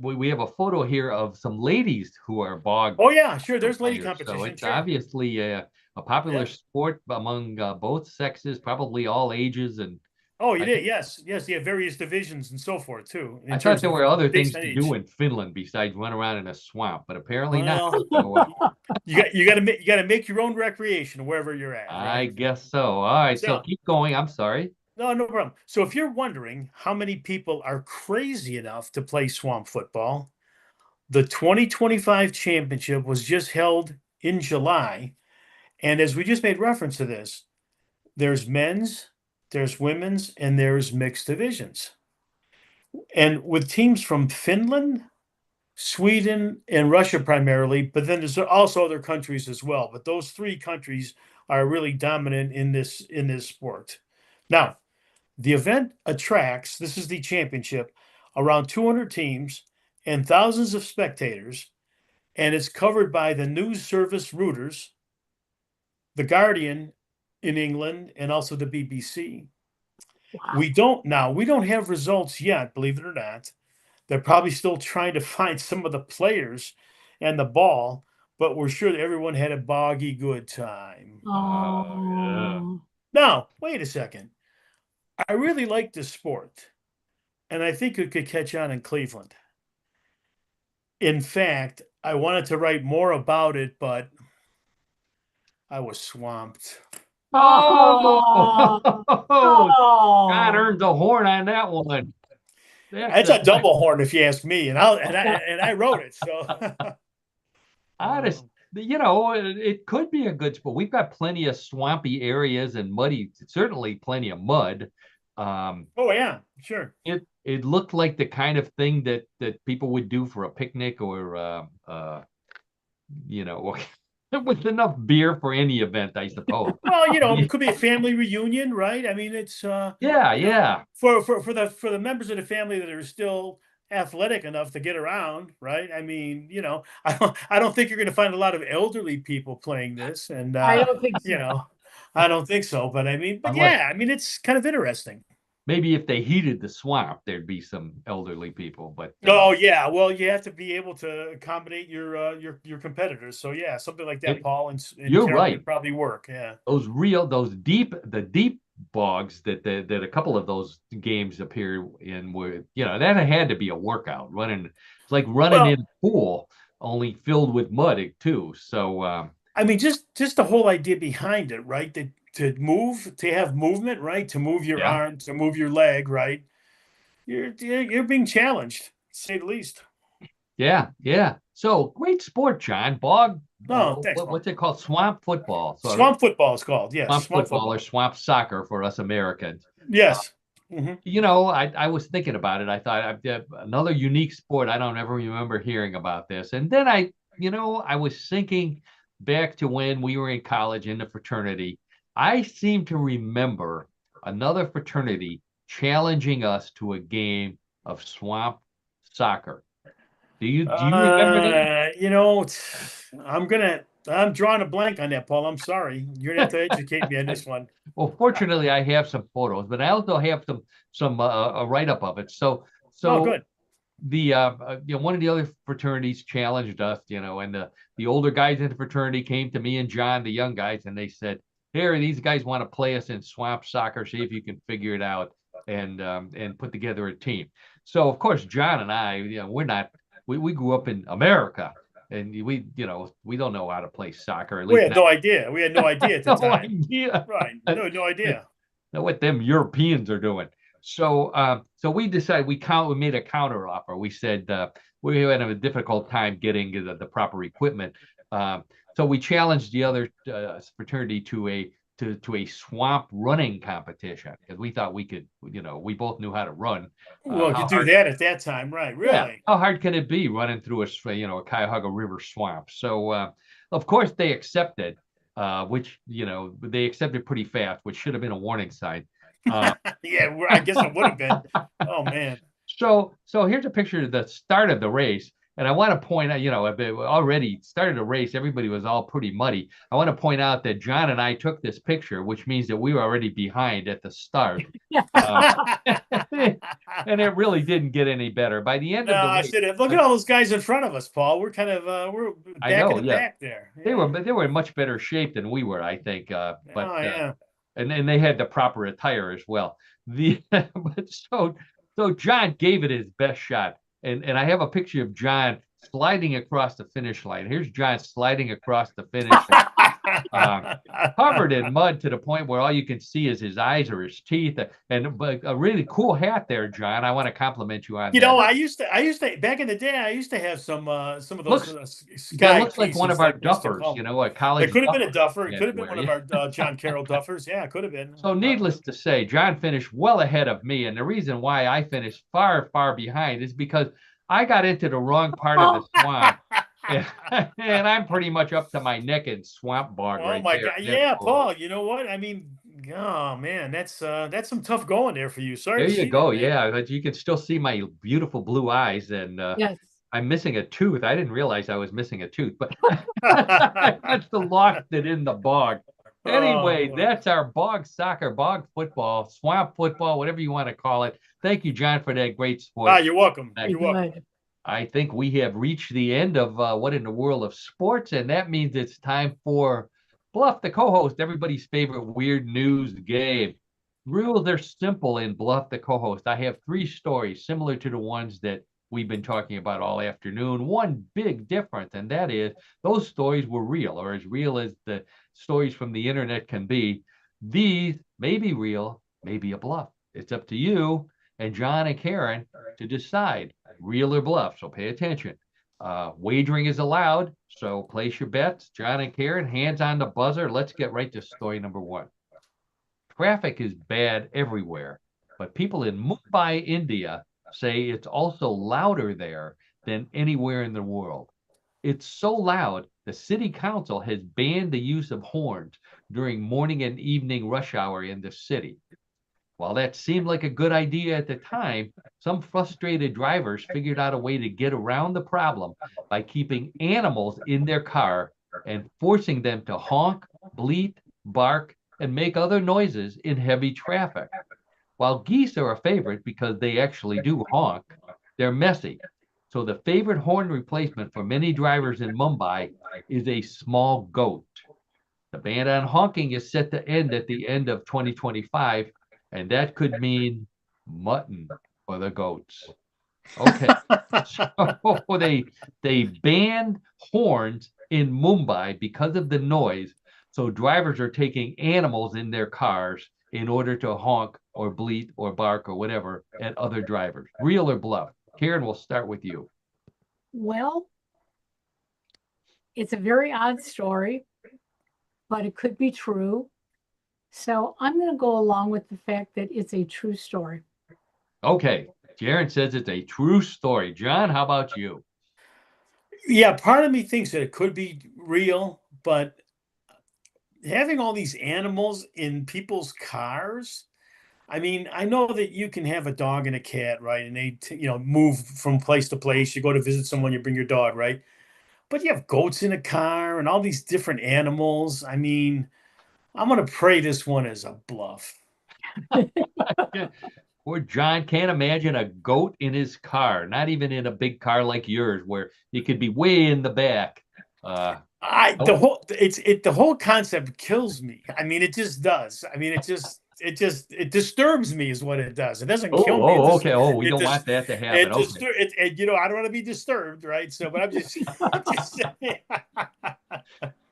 we have a photo here of some ladies who are bog oh yeah, sure, there's lady players. So competition, it's sure. obviously a popular Yeah. sport among both sexes, probably all ages. And Oh, you I did, think- yes, yes. You have various divisions and so forth too. In I thought terms there of were other based things on to age. do in Finland besides run around in a swamp, but apparently not. Well, So, you got to make your own recreation wherever you're at. I Right? guess so. All right, so So keep going. I'm sorry. no problem. So if you're wondering how many people are crazy enough to play swamp football, the 2025 championship was just held in July, and as we just made reference to this, there's men's, there's women's, and there's mixed divisions. And with teams from Finland, Sweden, and Russia primarily, but then there's also other countries as well. But those 3 countries are really dominant in this sport. Now, the event attracts, this is the championship, around 200 teams and thousands of spectators, and it's covered by the news service Reuters, The Guardian in England, and also the BBC. Wow. We don't have results yet, believe it or not. They're probably still trying to find some of the players and the ball, but we're sure that everyone had a boggy good time. Oh, Now, wait a second. I really like this sport, and I think it could catch on in Cleveland. In fact, I wanted to write more about it, but I was swamped. Oh, oh, God earned the horn on that one. It's a double horn, if you ask me, and I wrote it. So honest, it could be a good sport. We've got plenty of swampy areas and muddy, certainly plenty of mud. oh yeah, sure. It looked like the kind of thing that people would do for a picnic, or with enough beer for any event, I suppose. Well, it could be a family reunion, right? I mean, it's Yeah. for the members of the family that are still athletic enough to get around, right? I mean, I don't think you're going to find a lot of elderly people playing this, and I don't think so. I don't think so. But I mean, yeah, I mean, it's kind of interesting. Maybe if they heated the swamp, there'd be some elderly people. But oh yeah, well, you have to be able to accommodate your competitors. So yeah, something like that, Paul, and you're Karen right. would probably work. Yeah, the deep bogs that a couple of those games appear in were, that had to be a workout. It's like running in a pool, only filled with mud too. So I mean, just the whole idea behind it, right? To have movement, right? To move your arm, to move your leg, right? You're being challenged, to say the least. Yeah. So great sport, John. Bog. No, thanks. What's it called? Swamp football. So, swamp football is called. Yes. Swamp football or swamp soccer for us Americans. Yes. I was thinking about it. I thought another unique sport. I don't ever remember hearing about this. And then I was thinking back to when we were in college in the fraternity. I seem to remember another fraternity challenging us to a game of swamp soccer. Do you remember that? I'm drawing a blank on that, Paul. I'm sorry. You're gonna have to educate me on this one. Well, fortunately, I have some photos, but I also have some a write up of it. So good. one of the other fraternities challenged us, and the older guys in the fraternity came to me and John, the young guys, and they said, "Here, these guys want to play us in swamp soccer. See if you can figure it out and put together a team." So of course, John and I, we grew up in America, and we don't know how to play soccer. At We least had no idea. We had no idea at the no time. idea. Right. No idea. Know what them Europeans are doing. So we decided we made a counter offer. We said we had a difficult time getting the proper equipment. So we challenged the other fraternity to a swamp running competition because we thought we could, we both knew how to run. Well, you do that at that time, right? Really? Yeah. How hard can it be running through a Cuyahoga River swamp? So of course they accepted, which they accepted pretty fast, which should have been a warning sign. Yeah, I guess it would have been. Oh man. So here's a picture of the start of the race. And I want to point out, already started a race, everybody was all pretty muddy. I want to point out that John and I took this picture, which means that we were already behind at the start. And it really didn't get any better. By the end of the race, I said, look at all those guys in front of us, Paul. We're kind of we're back in the back there. Yeah. They were in much better shape than we were, I think. And they had the proper attire as well. So John gave it his best shot. And I have a picture of John sliding across the finish line. Here's John sliding across the finish line, covered in mud to the point where all you can see is his eyes or his teeth. And a really cool hat there, John. I want to compliment you on that. I used to back in the day. I used to have some of those sky. That looks like one of our duffers, a college. It could have been a duffer. It could have been one of our John Carroll duffers. Yeah, it could have been. So needless to say, John finished well ahead of me, and the reason why I finished far, far behind is because I got into the wrong part of the swamp, and I'm pretty much up to my neck in swamp bog. Oh my God! Yeah, Paul. You know what? I mean, oh man, that's some tough going there for you. Sorry. There you go. Yeah, but you can still see my beautiful blue eyes, and yes. I'm missing a tooth. I didn't realize I was missing a tooth, but that's the lost it in the bog. Anyway, that's our bog soccer, bog football, swamp football, whatever you want to call it. Thank you, John, for that great sport. You're welcome. You're welcome. I think we have reached the end of What in the World of Sports, and that means it's time for Bluff, the co-host, everybody's favorite weird news game. Rules are simple in Bluff, the co-host. I have 3 stories similar to the ones that we've been talking about all afternoon. One big difference, and that is those stories were real, or as real as the stories from the internet can be. These may be real, may be a bluff. It's up to you and John and Karen to decide, real or bluff. So pay attention. Wagering is allowed, so place your bets. John and Karen, hands on the buzzer. Let's get right to story number 1. Traffic is bad everywhere, but people in Mumbai, India, say it's also louder there than anywhere in the world. It's so loud, the city council has banned the use of horns during morning and evening rush hour in the city. While that seemed like a good idea at the time, some frustrated drivers figured out a way to get around the problem by keeping animals in their car and forcing them to honk, bleat, bark, and make other noises in heavy traffic. While geese are a favorite because they actually do honk, they're messy. So the favorite horn replacement for many drivers in Mumbai is a small goat. The ban on honking is set to end at the end of 2025, and that could mean mutton for the goats. Okay, so they banned horns in Mumbai because of the noise. So drivers are taking animals in their cars in order to honk or bleat or bark or whatever at other drivers. Real or bluff? Karen, we'll start with you. Well, it's a very odd story, but it could be true. So I'm going to go along with the fact that it's a true story. Okay. Karen says it's a true story. John, how about you? Yeah, part of me thinks that it could be real, but having all these animals in people's cars, I mean, I know that you can have a dog and a cat, right? And they, move from place to place. You go to visit someone, you bring your dog, right? But you have goats in a car and all these different animals. I mean, I'm going to pray this one is a bluff. Poor John can't imagine a goat in his car, not even in a big car like yours, where he could be way in the back. The whole concept kills me. I mean, it just does. I mean, it disturbs me is what it does. It doesn't kill me. Okay. We don't want that to happen. I don't want to be disturbed, right? So, but I'm just, I'm just saying.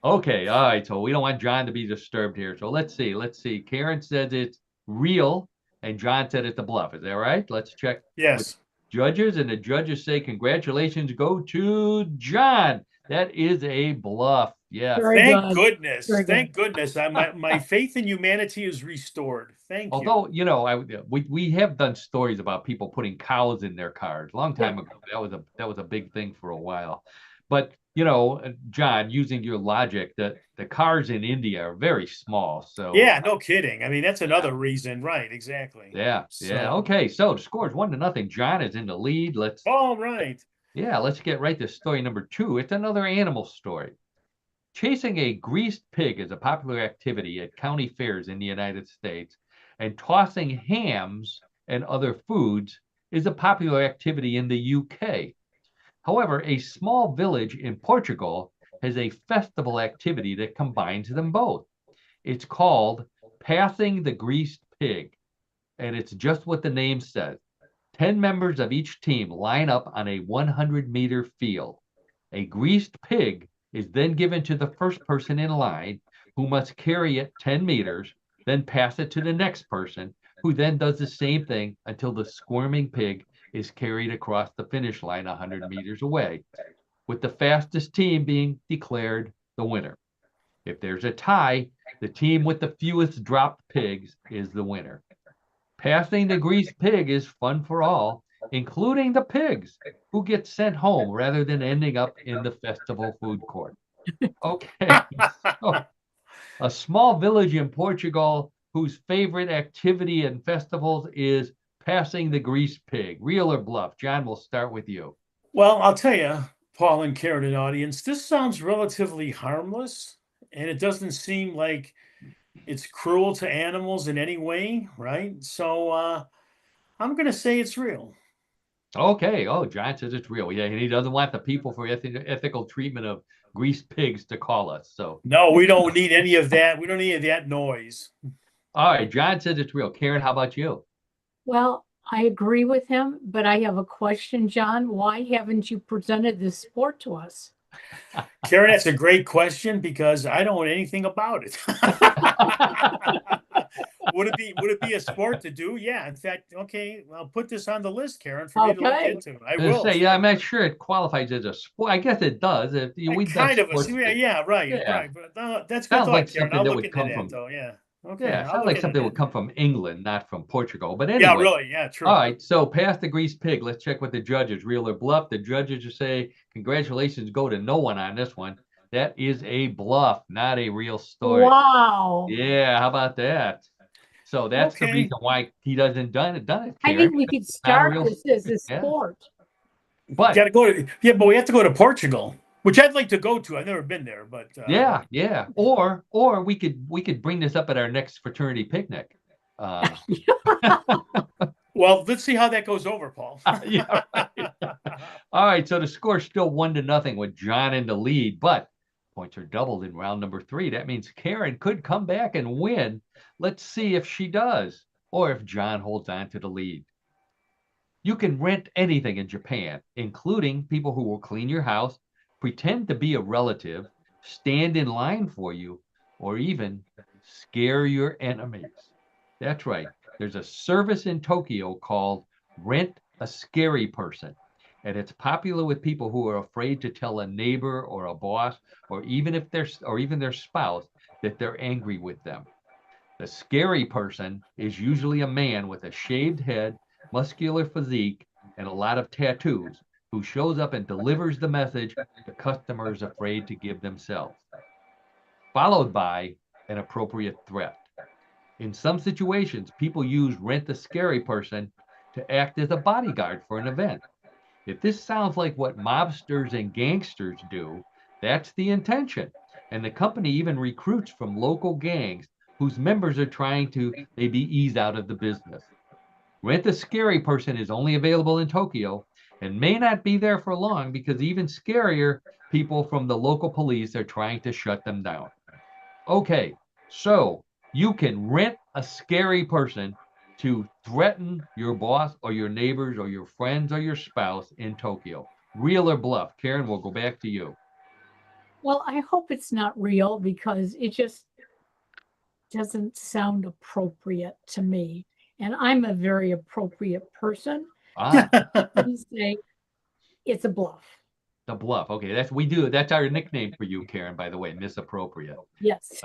Okay, all right. So we don't want John to be disturbed here. So let's see. Karen says it's real, and John said it's a bluff. Is that right? Let's check. Yes. Judges, and the judges say congratulations go to John. That is a bluff. Yes. Thank goodness. Thank goodness. My faith in humanity is restored. Thank you. Although we have done stories about people putting cows in their cars a long time ago. That was a big thing for a while. But John, using your logic, that the cars in India are very small. So yeah, no kidding. I mean, that's another reason, right? Exactly. Yeah. Okay, so the score is 1-0. John is in the lead. All right. Yeah, let's get right to story number 2. It's another animal story. Chasing a greased pig is a popular activity at county fairs in the United States, and tossing hams and other foods is a popular activity in the UK. However, a small village in Portugal has a festival activity that combines them both. It's called Passing the Greased Pig, and it's just what the name says. 10 members of each team line up on a 100-meter field. A greased pig is then given to the first person in line, who must carry it 10 meters, then pass it to the next person, who then does the same thing until the squirming pig is carried across the finish line 100 meters away, with the fastest team being declared the winner. If there's a tie, the team with the fewest dropped pigs is the winner. Passing the greased pig is fun for all, including the pigs, who get sent home rather than ending up in the festival food court. Okay. So, a small village in Portugal whose favorite activity and festivals is passing the greased pig. Real or bluff? John, we'll start with you. Well, I'll tell you, Paul and Karen and audience, this sounds relatively harmless, and it doesn't seem like it's cruel to animals in any way, right? So I'm going to say it's real. Okay. Oh, John says it's real. Yeah, and he doesn't want the people for ethical treatment of greased pigs to call us. So no, we don't need any of that. We don't need any of that noise. All right, John says it's real. Karen, how about you? Well, I agree with him, but I have a question, John. Why haven't you presented this sport to us? Karen, that's a great question because I don't know anything about it. Would it be a sport to do? Yeah. In fact, okay, I'll put this on the list, Karen, for me to look into. I will say, yeah, I'm not sure it qualifies as a sport. I guess it does. If we kind of right. But that's good thought, Karen. I'll look into that, though. Yeah. Okay. Yeah, it sounds like something would come from England, not from Portugal. But anyway. Yeah, really. Yeah, true. All right, so past the greased pig. Let's check with the judges. Real or bluff? The judges will say, congratulations go to no one on this one. That is a bluff, not a real story. Wow. Yeah, how about that? So that's the reason why he doesn't done it. Karen. I think we could start this as a sport. But but we have to go to Portugal, which I'd like to go to. I've never been there, but yeah. Or we could bring this up at our next fraternity picnic. Well, let's see how that goes over, Paul. Yeah, right. All right, so the score's still 1-0 with John in the lead, but points are doubled in round number 3. That means Karen could come back and win. Let's see if she does, or if John holds on to the lead. You can rent anything in Japan, including people who will clean your house, pretend to be a relative, stand in line for you, or even scare your enemies. That's right. There's a service in Tokyo called Rent a Scary Person, and it's popular with people who are afraid to tell a neighbor or a boss, or even their spouse, that they're angry with them. The scary person is usually a man with a shaved head, muscular physique, and a lot of tattoos, who shows up and delivers the message the customer is afraid to give themselves, followed by an appropriate threat. In some situations, people use Rent the Scary Person to act as a bodyguard for an event. If this sounds like what mobsters and gangsters do, that's the intention. And the company even recruits from local gangs whose members are trying to maybe ease out of the business. Rent a Scary Person is only available in Tokyo and may not be there for long because even scarier people from the local police are trying to shut them down. Okay, so you can rent a scary person to threaten your boss or your neighbors or your friends or your spouse in Tokyo. Real or bluff? Karen, we'll go back to you. Well, I hope it's not real because it just doesn't sound appropriate to me. And I'm a very appropriate person. Ah, I'm going to say it's a bluff. the bluff. Okay, that's our nickname for you, Karen, by the way, misappropriate. Yes.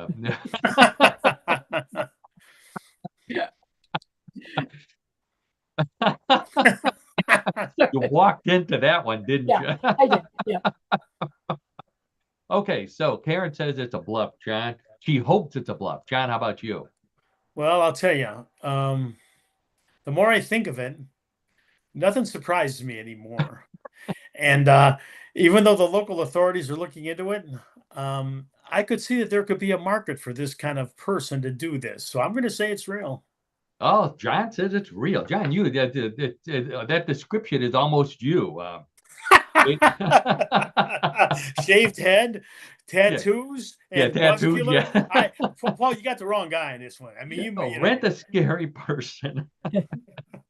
You walked into that one, didn't you? I did. Yeah. Okay, so Karen says it's a bluff, John. She hopes it's a bluff. John, how about you? Well, I'll tell you, the more I think of it, nothing surprises me anymore. And even though the local authorities are looking into it, I could see that there could be a market for this kind of person to do this. So I'm going to say it's real. Oh, John says it's real. John, that description is almost you. Shaved head, tattoos, and tattoos. muscular. Yeah. Paul, you got the wrong guy in this one. I mean, Rent a scary person.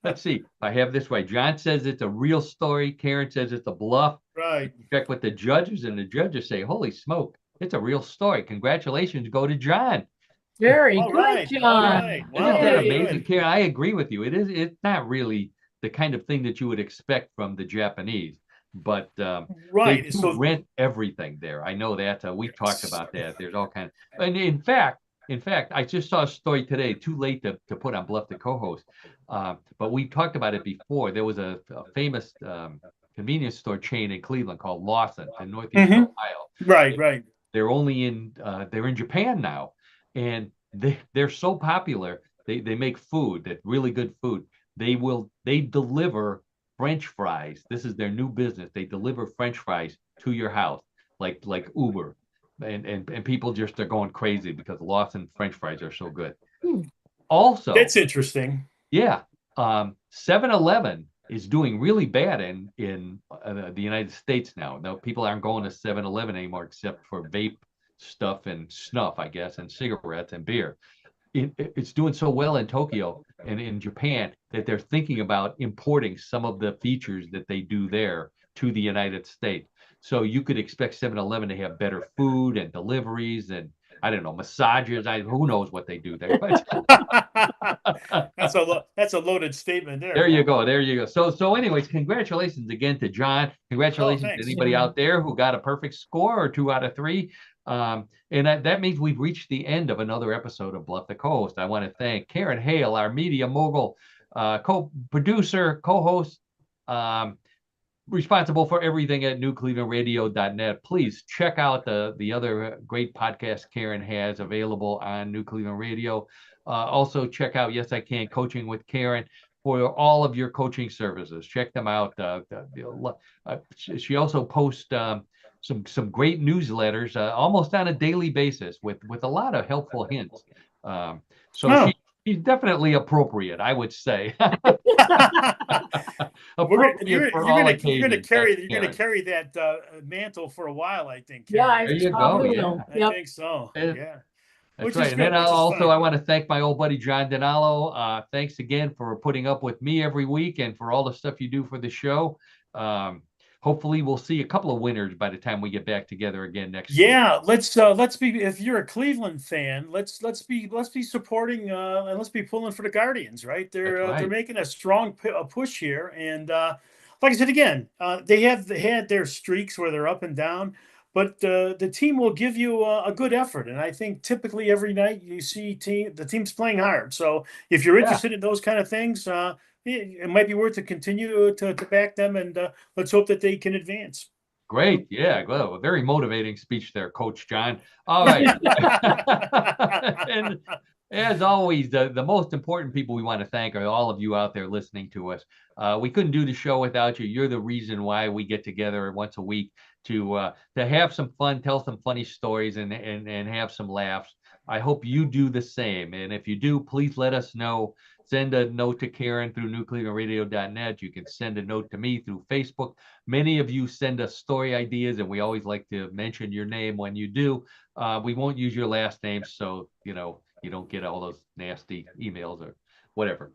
Let's see. I have this way. John says it's a real story. Karen says it's a bluff. Right. Check with the judges, and the judges say, "Holy smoke, it's a real story." Congratulations, go to John. Very All good, right, John. all right. Wow, Isn't that very amazing, good. Karen? I agree with you. It's not really the kind of thing that you would expect from the Japanese, but Right. they do So rent everything there. I know that. We talked about that. There's all kinds. And in fact, I just saw a story today. Too late to put on Bluff the co-host, but we talked about it before. There was a famous convenience store chain in Cleveland called Lawson's in Northeast Ohio. right. They're in Japan now, and they're so popular. They make food, that really good food. They deliver French fries. This is their new business. They deliver French fries to your house, like Uber, and people just are going crazy because Lawson French fries are so good. Also, That's interesting. yeah, 7-Eleven is doing really bad in the United States now. Now people aren't going to 7-Eleven anymore except for vape stuff and snuff, I guess, and cigarettes and beer. It's doing so well in Tokyo and in Japan that they're thinking about importing some of the features that they do there to the United States. So you could expect 7-Eleven to have better food and deliveries and, I don't know, massages. Who knows what they do there. But that's a loaded statement there. There you go. So anyways, congratulations again to John. Congratulations to anybody out there who got a perfect score or 2 out of 3. And that means we've reached the end of another episode of Bluff the Co-host. I want to thank Karen Hale, our media mogul, co-producer, co-host, responsible for everything at newclevelandradio.net. Please check out the other great podcasts Karen has available on New Cleveland Radio. Also check out Yes I Can Coaching with Karen for all of your coaching services. Check them out. She also posts some great newsletters almost on a daily basis with a lot of helpful hints. She's definitely appropriate, I would say. You're going to carry that mantle for a while, I think. Karen. There you go. I think so. Yeah. That's right. And then I want to thank my old buddy John DiNallo. Thanks again for putting up with me every week and for all the stuff you do for the show. Hopefully we'll see a couple of winners by the time we get back together again next week. Yeah, let's be, if you're a Cleveland fan, let's be supporting and let's be pulling for the Guardians, right? They're making a strong push here, and like I said again, they had their streaks where they're up and down, but the team will give you a good effort, and I think typically every night you see the team's playing hard. So if you're interested in those kind of things, it might be worth to continue to back them, and let's hope that they can advance. Great. Yeah. Well, a very motivating speech there, Coach John. All right. And as always, the most important people we want to thank are all of you out there listening to us. We couldn't do the show without you. You're the reason why we get together once a week to have some fun, tell some funny stories, and have some laughs. I hope you do the same. And if you do, please let us know. Send a note to Karen through newclevelandradio.net. You can send a note to me through Facebook. Many of you send us story ideas, and we always like to mention your name when you do. We won't use your last name, so you don't get all those nasty emails or whatever.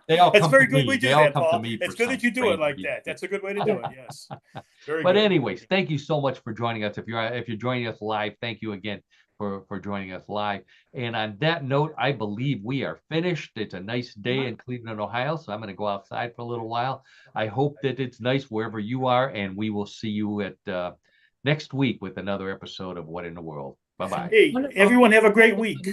They all That's come very to good me. we do They all that, come to Paul. me It's for good some that you do it strange like reason. that. That's a good way to do it. Yes. Very But good. anyways, thank you so much for joining us. If you're joining us live, thank you again for joining us live. And on that note, I believe we are finished. It's a nice day in Cleveland, Ohio, so I'm going to go outside for a little while. I hope that it's nice wherever you are, and we will see you at next week with another episode of What in the World. Bye-bye. Hey, Wonderful. everyone have a great week.